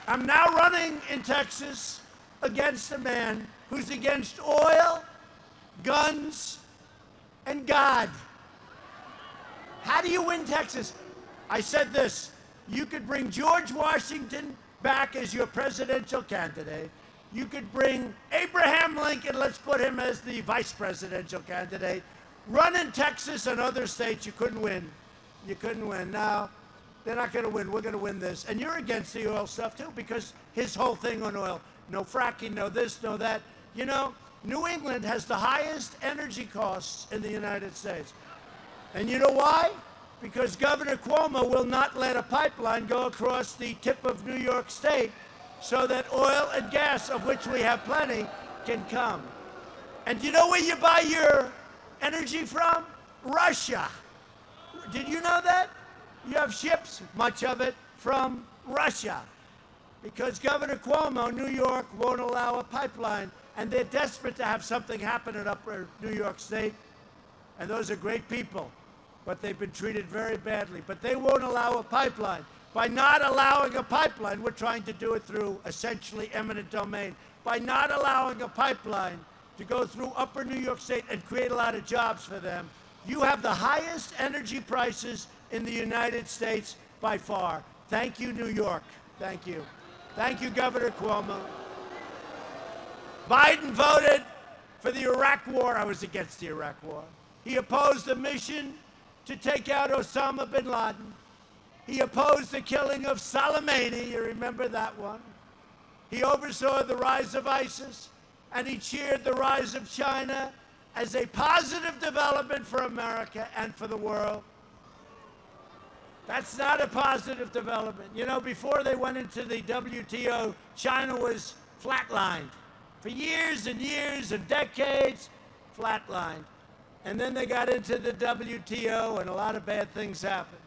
I'm now running in Texas against a man who's against oil, guns, and God. How do you win Texas? I said this, you could bring George Washington back as your presidential candidate. You could bring Abraham Lincoln, let's put him as the vice presidential candidate. Run in Texas and other states, you couldn't win. You couldn't win. Now, they're not going to win. We're going to win this. And you're against the oil stuff, too, because his whole thing on oil, no fracking, no this, no that. You know, New England has the highest energy costs in the United States. And you know why? Because Governor Cuomo will not let a pipeline go across the tip of New York State so that oil and gas, of which we have plenty, can come. And you know where you buy your energy from? Russia. Did you know that? You have ships, much of it, from Russia. Because Governor Cuomo, New York, won't allow a pipeline. And they're desperate to have something happen in upper New York State. And those are great people. But they've been treated very badly. But they won't allow a pipeline. By not allowing a pipeline, we're trying to do it through essentially eminent domain. By not allowing a pipeline to go through upper New York State and create a lot of jobs for them, you have the highest energy prices in the United States by far. Thank you, New York. Thank you. Thank you, Governor Cuomo. Biden voted for the Iraq War. I was against the Iraq War. He opposed the mission to take out Osama bin Laden. He opposed the killing of Soleimani. You remember that one? He oversaw the rise of ISIS, and he cheered the rise of China as a positive development for America and for the world. That's not a positive development. You know, before they went into the WTO, China was flatlined. For years and years and decades, flatlined. And then they got into the WTO, and a lot of bad things happened.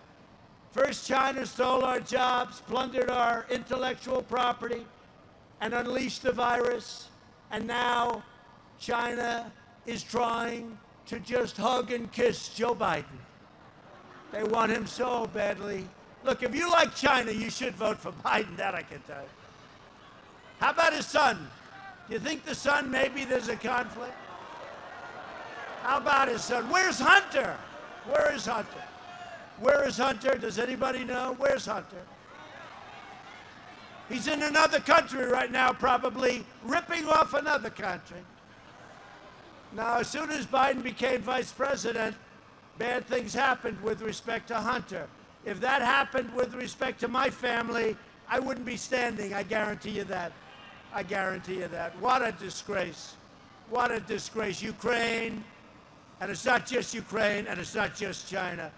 First, China stole our jobs, plundered our intellectual property, and unleashed the virus. And now China is trying to just hug and kiss Joe Biden. They want him so badly. Look, if you like China, you should vote for Biden, that I can tell you. How about his son? Do you think the son, maybe there's a conflict? How about his son? Where's Hunter? Where is Hunter? Where is Hunter? Does anybody know? Where's Hunter? He's in another country right now, probably ripping off another country. Now, as soon as Biden became vice president, bad things happened with respect to Hunter. If that happened with respect to my family, I wouldn't be standing. I guarantee you that. I guarantee you that. What a disgrace. What a disgrace. Ukraine, and it's not just Ukraine, and it's not just China.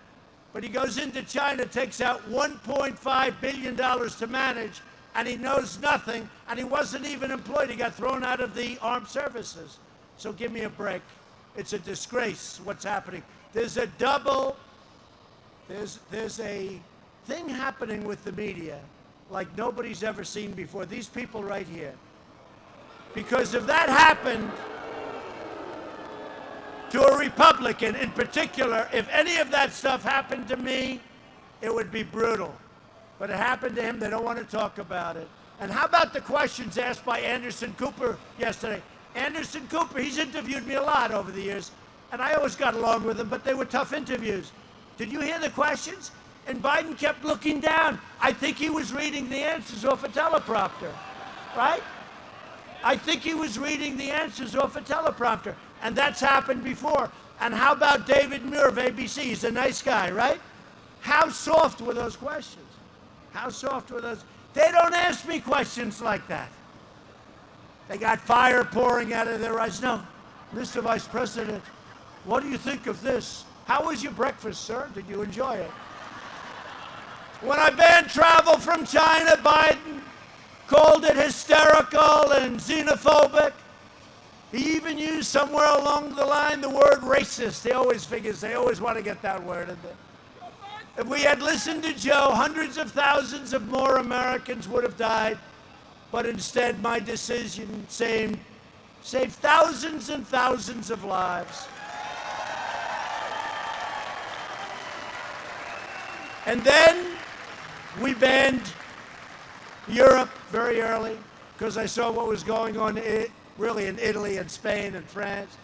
But he goes into China, takes out $1.5 billion to manage, and he knows nothing, and he wasn't even employed. He got thrown out of the armed services. So give me a break. It's a disgrace what's happening. There's a thing happening with the media like nobody's ever seen before. These people right here. Because if that happened to a Republican in particular, if any of that stuff happened to me, it would be brutal. But it happened to him. They don't want to talk about it. And how about the questions asked by Anderson Cooper yesterday? Anderson Cooper, he's interviewed me a lot over the years, and I always got along with him, but they were tough interviews. Did you hear the questions? And Biden kept looking down. I think he was reading the answers off a teleprompter, right? I think he was reading the answers off a teleprompter, and that's happened before. And how about David Muir of ABC? He's a nice guy, right? How soft were those questions? How soft were those? They don't ask me questions like that. They got fire pouring out of their eyes. No, Mr. Vice President, what do you think of this? How was your breakfast, sir? Did you enjoy it? When I banned travel from China, Biden called it hysterical and xenophobic. He even used somewhere along the line the word racist. He always figures, they always want to get that word in there. If we had listened to Joe, hundreds of thousands of more Americans would have died. But instead, my decision saved thousands and thousands of lives. And then we banned Europe very early because I saw what was going on really in Italy and Spain and France.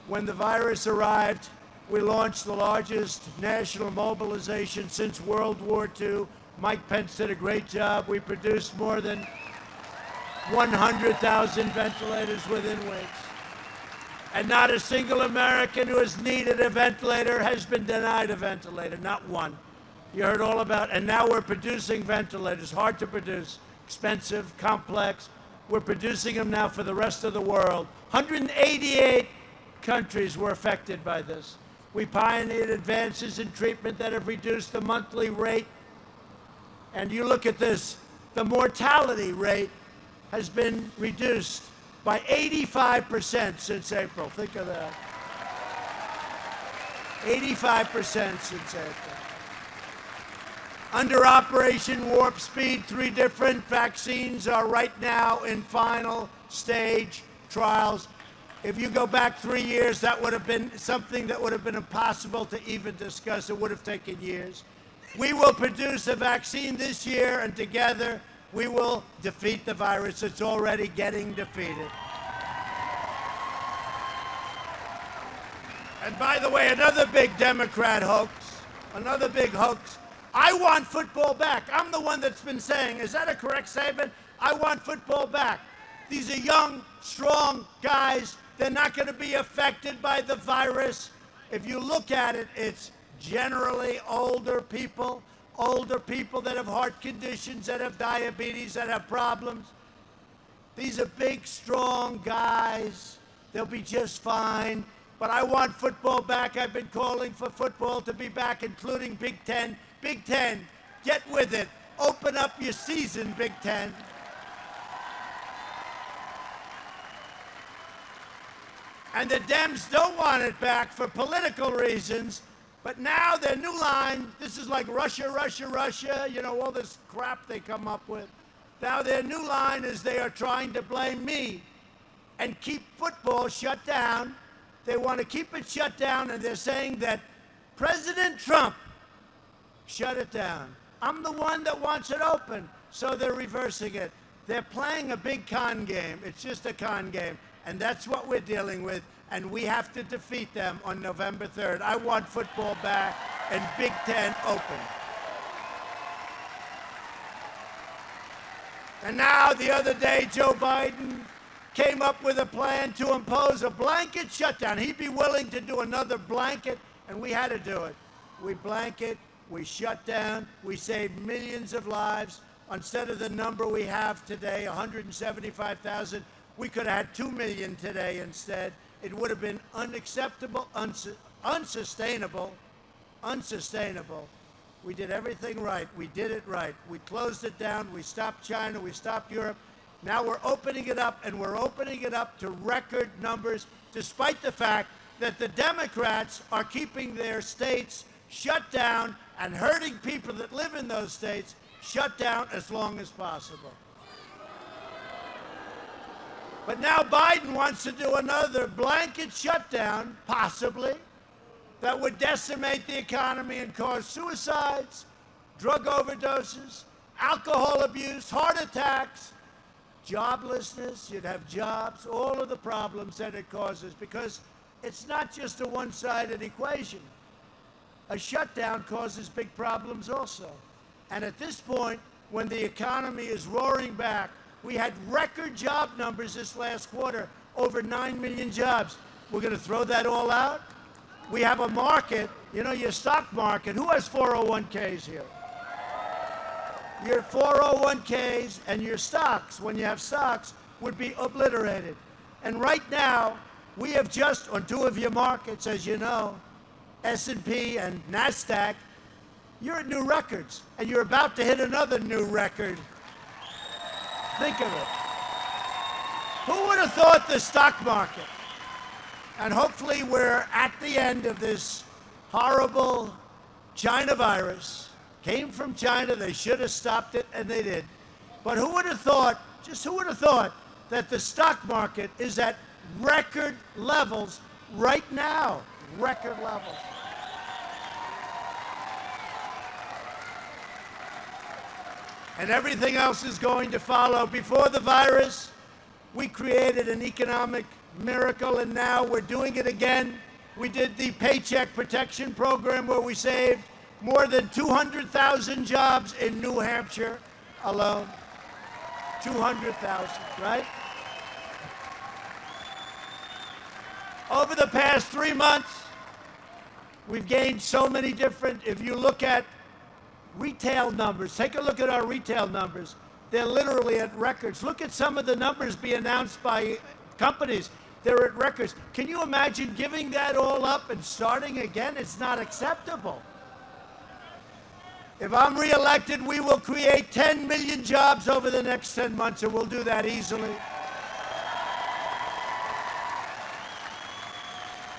When the virus arrived, We launched the largest national mobilization since World War II. Mike Pence did a great job. We produced more than 100,000 ventilators within weeks. And not a single American who has needed a ventilator has been denied a ventilator, not one. You heard all about, and now we're producing ventilators, hard to produce, expensive, complex. We're producing them now for the rest of the world. 188 countries were affected by this. We pioneered advances in treatment that have reduced the monthly rate. And you look at this, the mortality rate has been reduced by 85% since April. Think of that. 85% since April. Under Operation Warp Speed, 3 different vaccines are right now in final stage trials. If you go back 3 years, that would have been something that would have been impossible to even discuss. It would have taken years. We will produce a vaccine this year, and together we will defeat the virus. It's already getting defeated. And by the way, another big Democrat hoax, another big hoax. I want football back. I'm the one that's been saying, is that a correct statement? I want football back. These are young, strong guys. They're not going to be affected by the virus. If you look at it, it's generally older people that have heart conditions, that have diabetes, that have problems. These are big, strong guys. They'll be just fine. But I want football back. I've been calling for football to be back, including Big Ten. Big Ten, get with it. Open up your season, Big Ten. And the Dems don't want it back for political reasons. But now their new line, this is like Russia, Russia, Russia, you know, all this crap they come up with. Now their new line is they are trying to blame me and keep football shut down. They want to keep it shut down, and they're saying that President Trump shut it down. I'm the one that wants it open, so they're reversing it. They're playing a big con game. It's just a con game, and that's what we're dealing with, and we have to defeat them on November 3rd. I want football back and Big Ten open. And now, the other day, Joe Biden came up with a plan to impose a blanket shutdown. He'd be willing to do another blanket, and we had to do it. We blanket, we shut down, we saved millions of lives. Instead of the number we have today, 175,000, we could have had 2 million today instead. It would have been unacceptable, unsustainable. We did everything right. We did it right. We closed it down. We stopped China. We stopped Europe. Now we're opening it up, and we're opening it up to record numbers, despite the fact that the Democrats are keeping their states shut down and hurting people that live in those states shut down as long as possible. But now Biden wants to do another blanket shutdown, possibly, that would decimate the economy and cause suicides, drug overdoses, alcohol abuse, heart attacks, joblessness. You'd have jobs, all of the problems that it causes, because it's not just a one-sided equation. A shutdown causes big problems also. And at this point, when the economy is roaring back, we had record job numbers this last quarter, over 9 million jobs. We're going to throw that all out? We have a market, you know, your stock market. Who has 401ks here? Your 401ks and your stocks, when you have stocks, would be obliterated. And right now, we have just, on 2 of your markets, as you know, S&P and NASDAQ, you're at new records, and you're about to hit another new record. Think of it. Who would have thought the stock market? And hopefully we're at the end of this horrible China virus. Came from China. They should have stopped it, and they did. But who would have thought, just who would have thought, that the stock market is at record levels right now? Record levels. And everything else is going to follow. Before the virus, we created an economic miracle, and now we're doing it again. We did the Paycheck Protection Program where we saved more than 200,000 jobs in New Hampshire alone. 200,000, right? Over the past 3 months, we've gained so many different, if you look at retail numbers, take a look at our retail numbers. They're literally at records. Look at some of the numbers being announced by companies. They're at records. Can you imagine giving that all up and starting again? It's not acceptable. If I'm reelected, we will create 10 million jobs over the next 10 months, and we'll do that easily.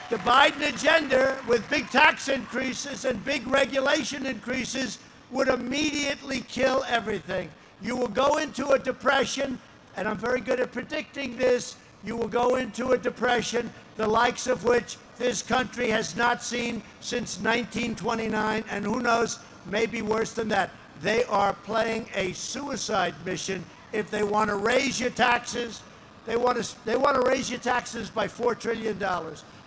The Biden agenda, with big tax increases and big regulation increases, would immediately kill everything. You will go into a depression, and I'm very good at predicting this. You will go into a depression, the likes of which this country has not seen since 1929, and who knows, maybe worse than that. They are playing a suicide mission if they want to raise your taxes. They want to raise your taxes by $4 trillion.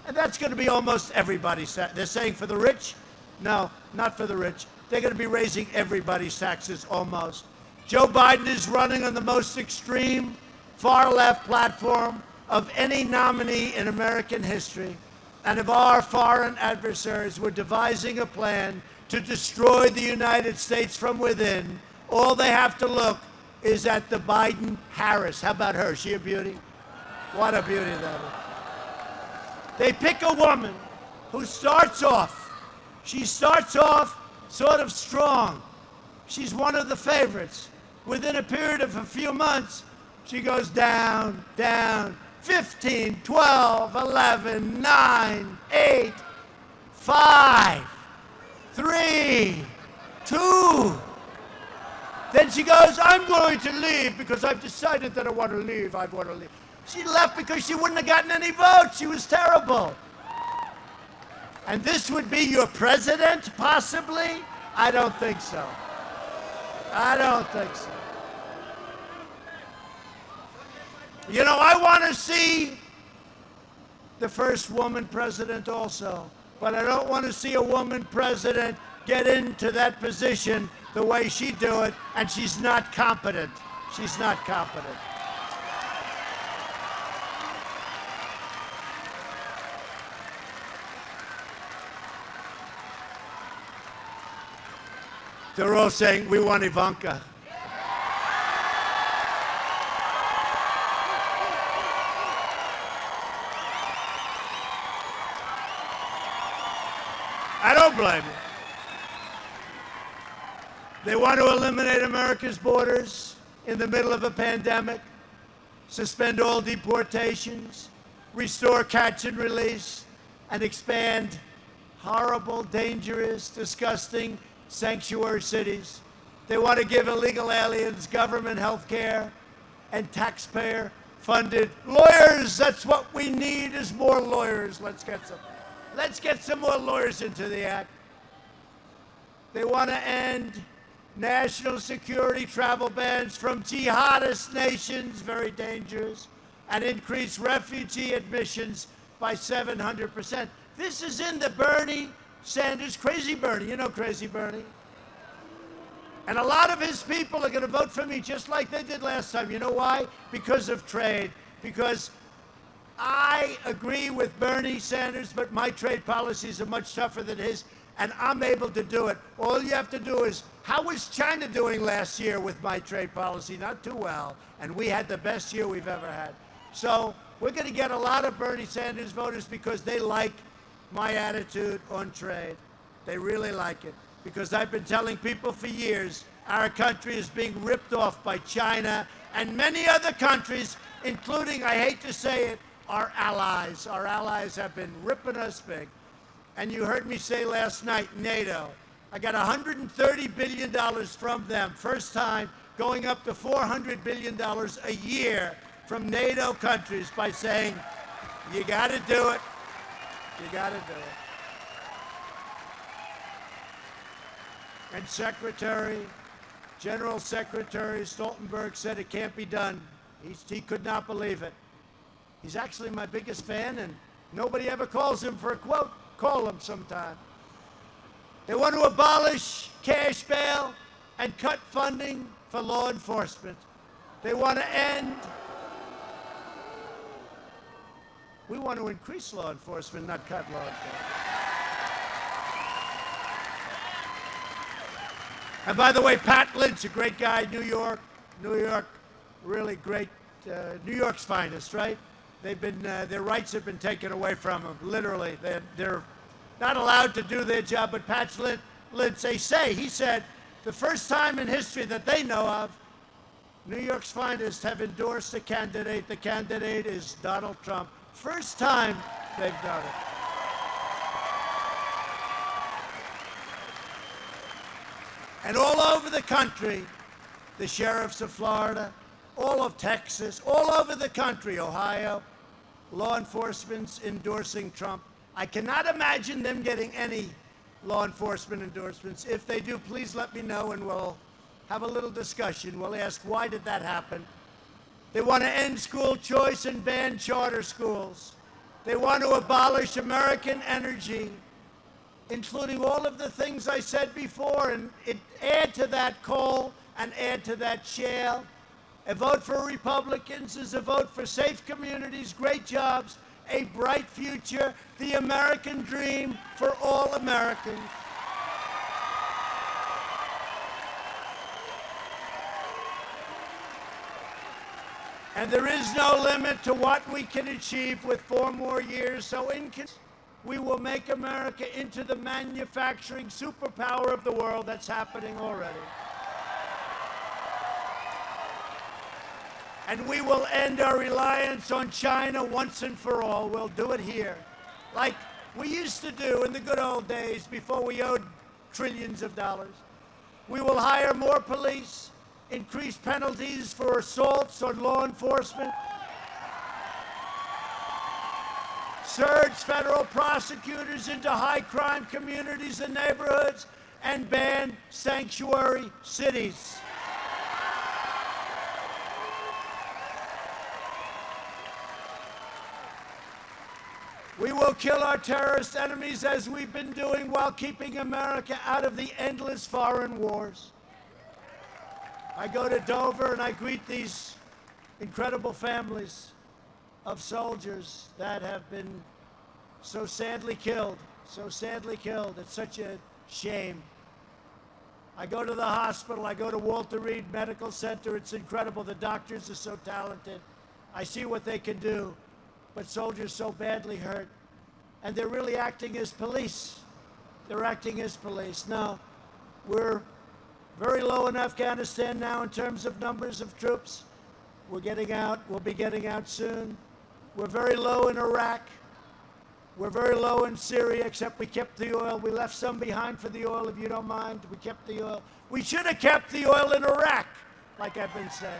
And that's going to be almost everybody's. They're saying for the rich? No, not for the rich. They're going to be raising everybody's taxes almost. Joe Biden is running on the most extreme far-left platform of any nominee in American history. And of our foreign adversaries, we're devising a plan to destroy the United States from within. All they have to look is at the Biden-Harris. How about her? Is she a beauty? What a beauty that is. They pick a woman who starts off. She starts off sort of strong. She's one of the favorites. Within a period of a few months, she goes down, down, 15, 12, 11, 9, 8, 5, 3, 2. Then she goes, I'm going to leave because I've decided that I want to leave. I want to leave. She left because she wouldn't have gotten any votes. She was terrible. And this would be your president, possibly? I don't think so. I don't think so. You know, I want to see the first woman president also, but I don't want to see a woman president get into that position the way she do it, and she's not competent. She's not competent. They're all saying, we want Ivanka. I don't blame you. They want to eliminate America's borders in the middle of a pandemic, suspend all deportations, restore catch and release, and expand horrible, dangerous, disgusting sanctuary cities. They want to give illegal aliens government health care and taxpayer-funded lawyers. That's what we need is more lawyers. Let's get some more lawyers into the act. They want to end national security travel bans from jihadist nations, very dangerous, and increase refugee admissions by 700%. This is in the Bernie Sanders, Crazy Bernie. You know Crazy Bernie. And a lot of his people are going to vote for me just like they did last time. You know why? Because of trade. Because I agree with Bernie Sanders, but my trade policies are much tougher than his, and I'm able to do it. All you have to do is, how was China doing last year with my trade policy? Not too well, and we had the best year we've ever had. So we're going to get a lot of Bernie Sanders voters because they like my attitude on trade. They really like it, because I've been telling people for years our country is being ripped off by China and many other countries, including, I hate to say it, our allies. Our allies have been ripping us big. And you heard me say last night, NATO. I got $130 billion from them, first time, going up to $400 billion a year from NATO countries by saying, you got to do it. You got to do it. And General Secretary Stoltenberg said it can't be done. He could not believe it. He's actually my biggest fan, and Nobody ever calls him for a quote. Call him sometime. They want to abolish cash bail and cut funding for law enforcement. They want to end. We want to increase law enforcement, not cut law enforcement. And by the way, Pat Lynch, a great guy, New York, really great, New York's finest, right? They've been, their rights have been taken away from them, literally. They're not allowed to do their job, but Pat Lynch, he said, the first time in history that they know of, New York's finest have endorsed a candidate. The candidate is Donald Trump. First time they've done it. And all over the country, the sheriffs of Florida, all of Texas, all over the country, Ohio, law enforcement's endorsing Trump. I cannot imagine them getting any law enforcement endorsements. If they do, please let me know and we'll have a little discussion. We'll ask, why did that happen? They want to end school choice and ban charter schools. They want to abolish American energy, including all of the things I said before, and add to that coal and add to that shale. A vote for Republicans is a vote for safe communities, great jobs, a bright future, the American dream for all Americans. And there is no limit to what we can achieve with 4 more years. So we will make America into the manufacturing superpower of the world. That's happening already. And we will end our reliance on China once and for all. We'll do it here, like we used to do in the good old days before we owed trillions of dollars. We will hire more police, increase penalties for assaults on law enforcement, surge federal prosecutors into high-crime communities and neighborhoods, and ban sanctuary cities. We will kill our terrorist enemies as we've been doing while keeping America out of the endless foreign wars. I go to Dover and I greet these incredible families of soldiers that have been so sadly killed, It's such a shame. I go to the hospital, I go to Walter Reed Medical Center. It's incredible. The doctors are so talented. I see what they can do, but soldiers so badly hurt. And they're really acting as police. They're acting as police. Now, we're very low in Afghanistan now in terms of numbers of troops. We're getting out. We'll be getting out soon. We're very low in Iraq. We're very low in Syria, except we kept the oil. We left some behind for the oil, if you don't mind. We kept the oil. We should have kept the oil in Iraq, like I've been saying.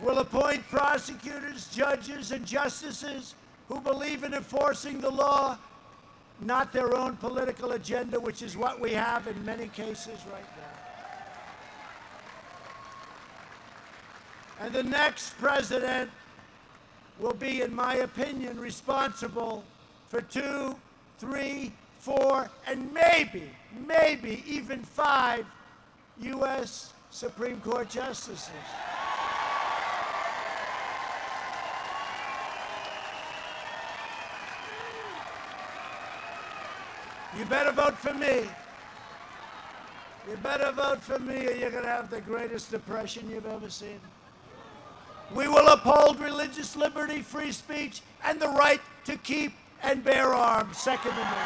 We'll appoint prosecutors, judges, and justices who believe in enforcing the law, not their own political agenda, which is what we have in many cases right now. And the next president will be, in my opinion, responsible for 2, 3, 4, and maybe even 5 U.S. Supreme Court justices. You better vote for me. You better vote for me, or you're going to have the greatest depression you've ever seen. We will uphold religious liberty, free speech, and the right to keep and bear arms. Second Amendment.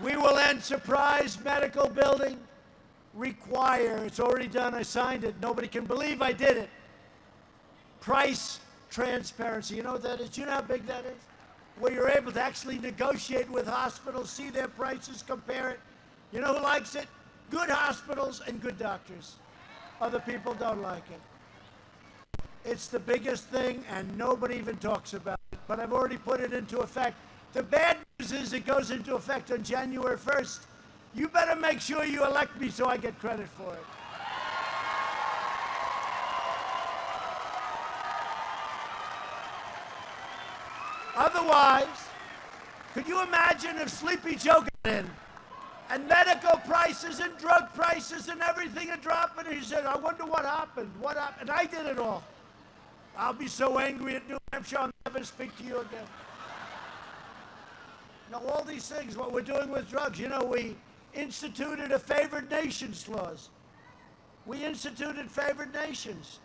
We will end surprise medical billing. It's already done, I signed it. Nobody can believe I did it. Price transparency. You know what that is? You know how big that is? Where you're able to actually negotiate with hospitals, see their prices, compare it. You know who likes it? Good hospitals and good doctors. Other people don't like it. It's the biggest thing, and nobody even talks about it. But I've already put it into effect. The bad news is it goes into effect on January 1st. You better make sure you elect me so I get credit for it. Otherwise, could you imagine if Sleepy Joe got in and medical prices and drug prices and everything are dropping? And he said, I wonder what happened. What happened? And I did it all. I'll be so angry at New Hampshire, I'll never speak to you again. Now, all these things, what we're doing with drugs, you know, we instituted a favored nations clause. We instituted favored nations.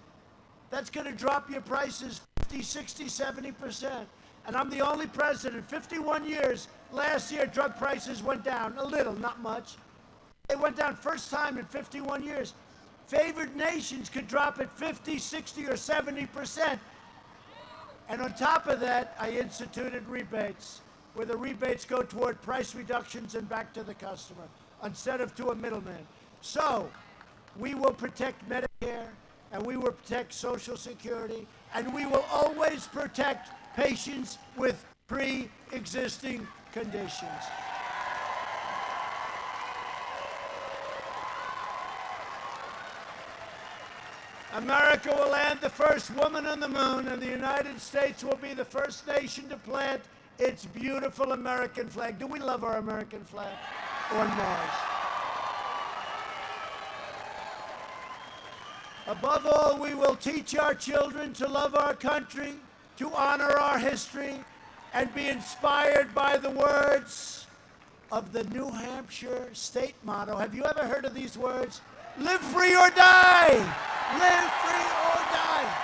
That's going to drop your prices 50, 60, 70%. And I'm the only president, 51 years, last year drug prices went down a little, not much. They went down first time in 51 years. Favored nations could drop it 50, 60, or 70%. And on top of that, I instituted rebates, where the rebates go toward price reductions and back to the customer, instead of to a middleman. So, we will protect Medicare, and we will protect Social Security, and we will always protect patients with pre-existing conditions. America will land the first woman on the moon, and the United States will be the first nation to plant its beautiful American flag. Do we love our American flag? On Mars. Above all, we will teach our children to love our country, to honor our history, and be inspired by the words of the New Hampshire state motto. Have you ever heard of these words? Live free or die! Live free or die!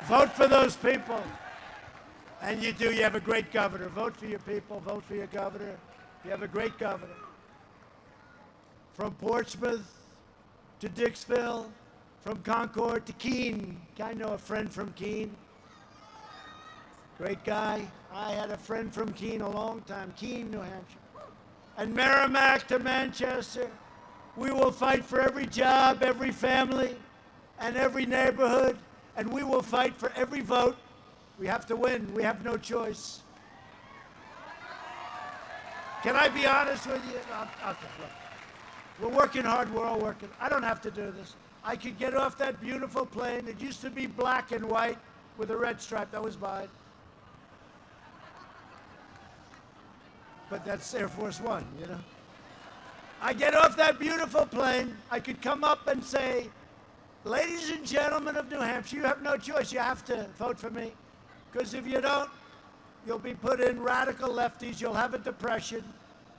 Vote for those people. And you do. You have a great governor. Vote for your people. Vote for your governor. You have a great governor. From Portsmouth to Dixville, from Concord to Keene. I know a friend from Keene. Great guy. I had a friend from Keene a long time. Keene, New Hampshire. And Merrimack to Manchester. We will fight for every job, every family, and every neighborhood. And we will fight for every vote. We have to win. We have no choice. Can I be honest with you? Okay, look. We're working hard. We're all working. I don't have to do this. I could get off that beautiful plane. It used to be black and white with a red stripe. That was mine. But that's Air Force One, you know. I get off that beautiful plane. I could come up and say, ladies and gentlemen of New Hampshire, you have no choice. You have to vote for me. Because if you don't, you'll be put in radical lefties. You'll have a depression.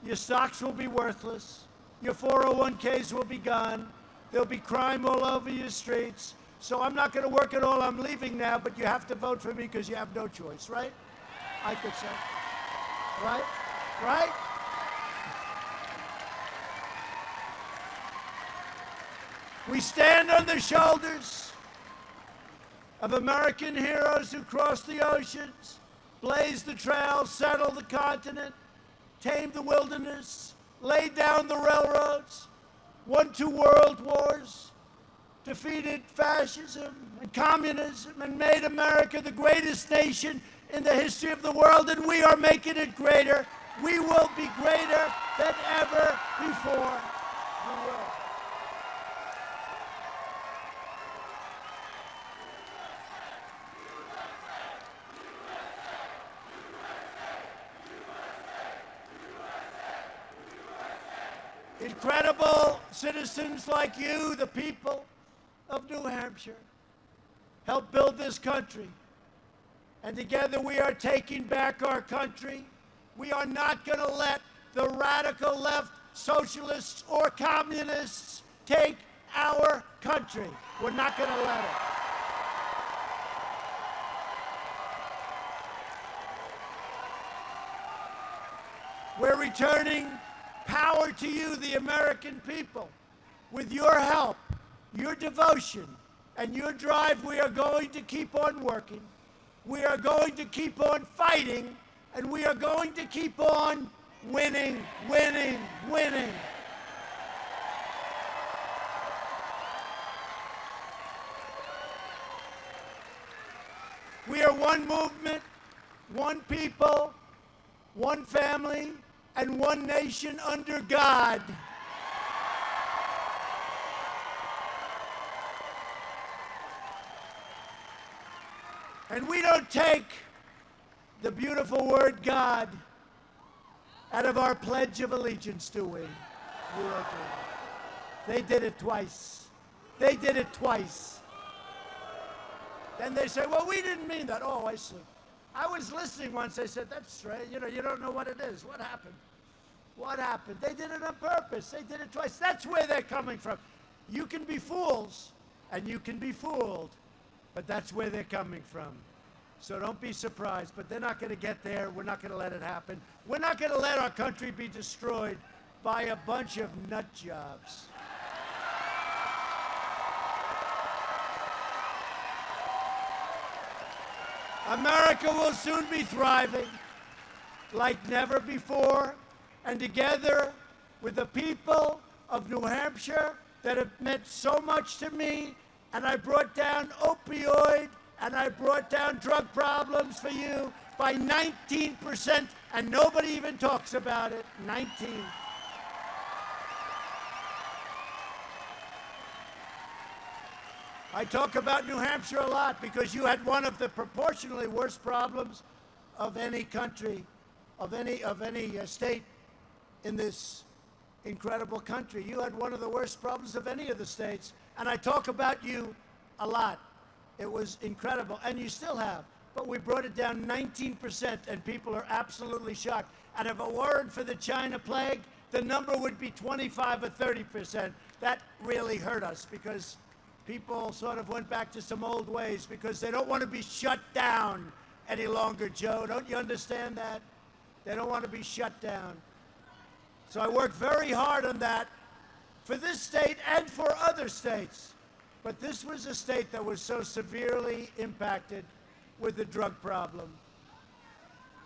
Your stocks will be worthless. Your 401ks will be gone. There'll be crime all over your streets. So I'm not going to work at all. I'm leaving now, but you have to vote for me because you have no choice, right? I could say. Right? Right? We stand on the shoulders of American heroes who crossed the oceans, blazed the trails, settled the continent, tamed the wilderness, laid down the railroads, won 2 world wars, defeated fascism and communism, and made America the greatest nation in the history of the world, and we are making it greater. We will be greater than ever before. We will. Incredible citizens like you, the people of New Hampshire, help build this country. And together we are taking back our country. We are not going to let the radical left, socialists, or communists take our country. We're not going to let it. We're returning power to you, the American people. With your help, your devotion, and your drive, we are going to keep on working. We are going to keep on fighting, and we are going to keep on winning, winning, winning. We are one movement, one people, one family, and one nation under God. And we don't take the beautiful word God out of our Pledge of Allegiance, do we? We don't do it. They did it twice. They did it twice. Then they say, well, we didn't mean that. Oh, I see. I was listening once. They said, that's straight. You know, you don't know what it is. What happened? What happened? They did it on purpose. They did it twice. That's where they're coming from. You can be fools, and you can be fooled, but that's where they're coming from. So don't be surprised. But they're not going to get there. We're not going to let it happen. We're not going to let our country be destroyed by a bunch of nut jobs. America will soon be thriving like never before, and together with the people of New Hampshire that have meant so much to me, and I brought down opioid and I brought down drug problems for you by 19%, and nobody even talks about it. 19. I talk about New Hampshire a lot because you had one of the proportionally worst problems of any country, of any state in this incredible country. You had one of the worst problems of any of the states, and I talk about you a lot. It was incredible, and you still have, but we brought it down 19%, and people are absolutely shocked. And if it weren't for the China plague, the number would be 25 or 30%. That really hurt us because people sort of went back to some old ways because they don't want to be shut down any longer, Joe. Don't you understand that? They don't want to be shut down. So I worked very hard on that for this state and for other states. But this was a state that was so severely impacted with the drug problem.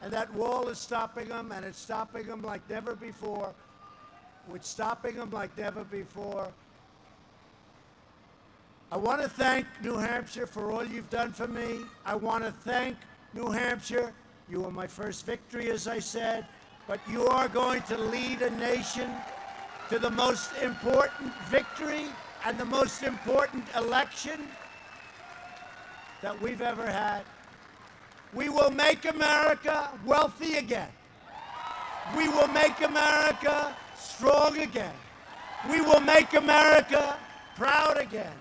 And that wall is stopping them, and it's stopping them like never before. It's stopping them like never before. I want to thank New Hampshire for all you've done for me. I want to thank New Hampshire. You were my first victory, as I said, but you are going to lead a nation to the most important victory and the most important election that we've ever had. We will make America wealthy again. We will make America strong again. We will make America proud again.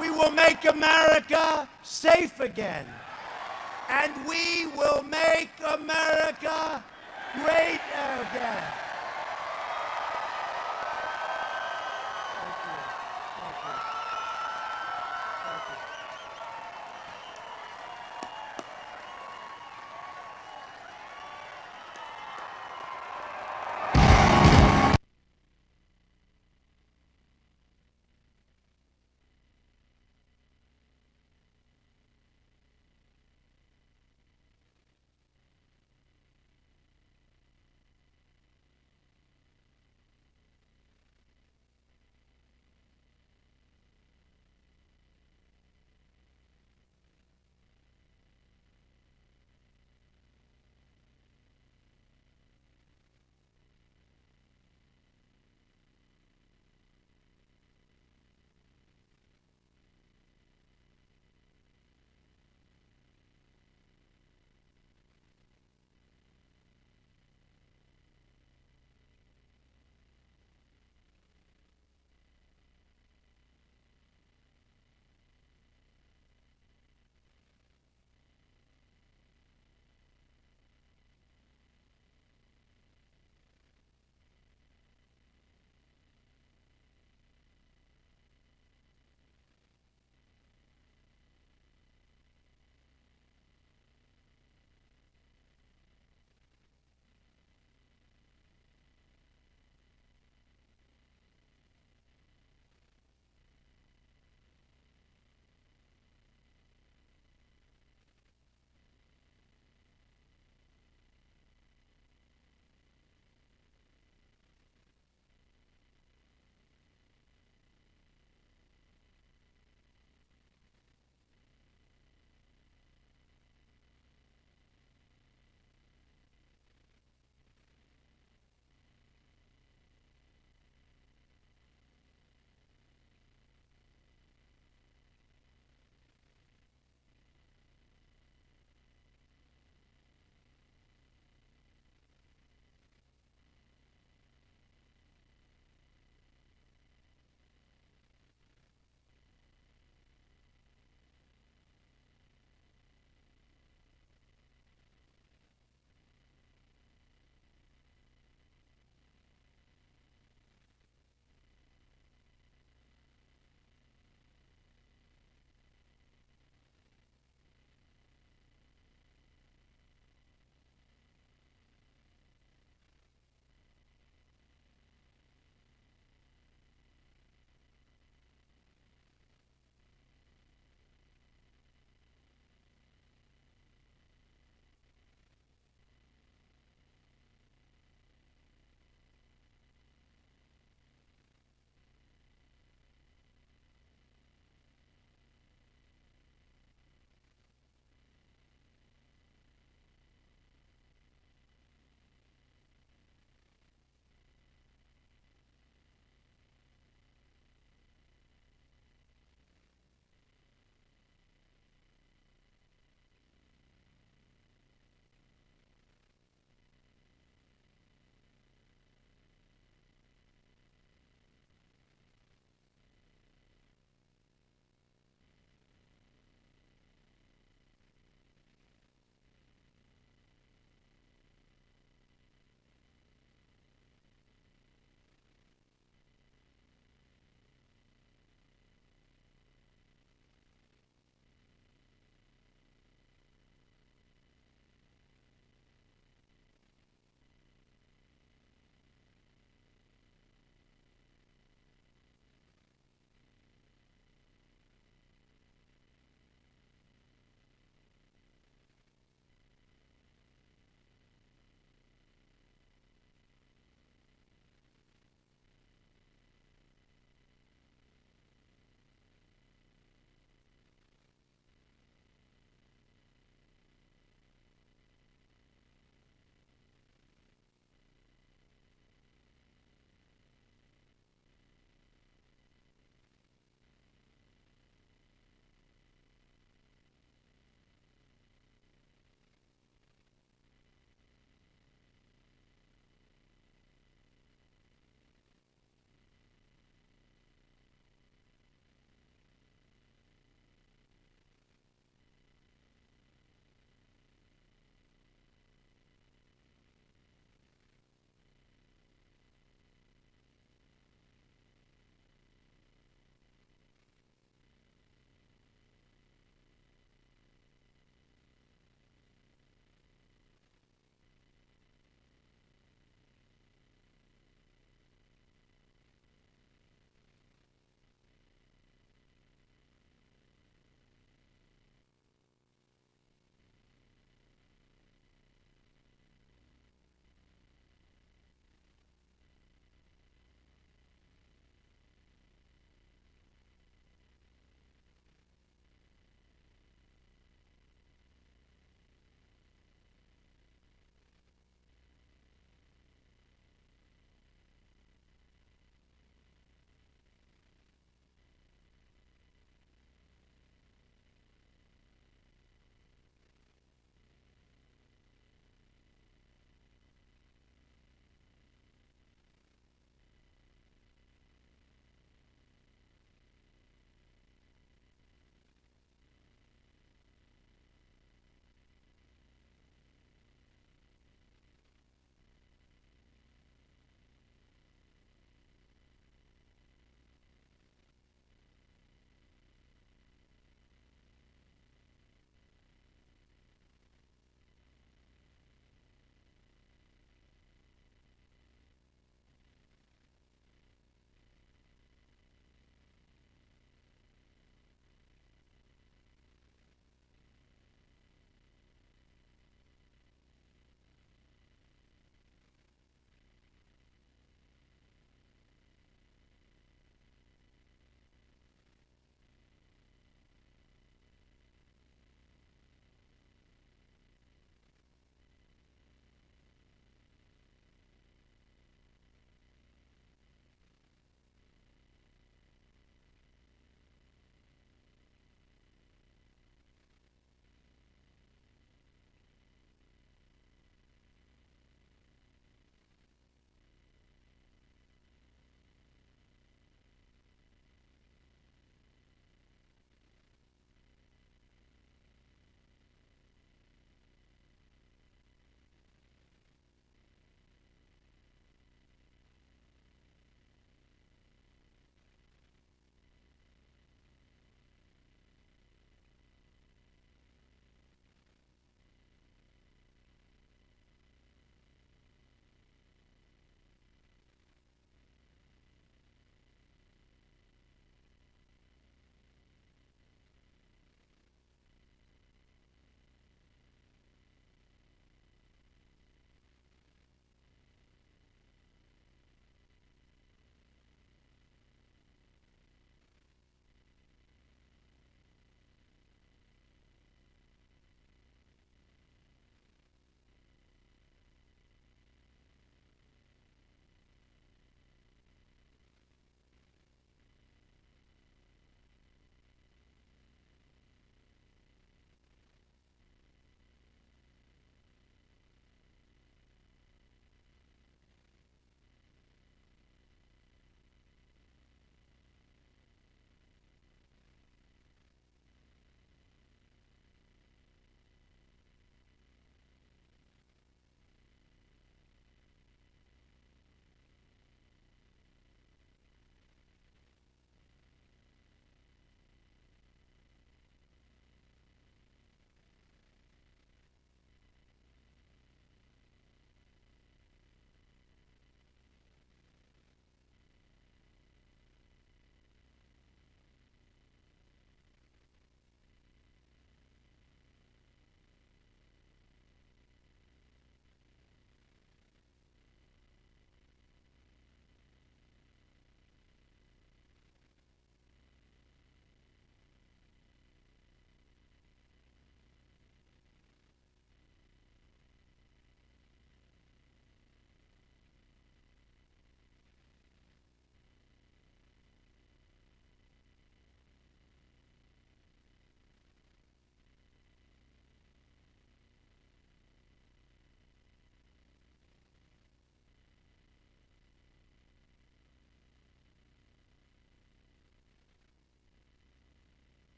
We will make America safe again. And we will make America great again.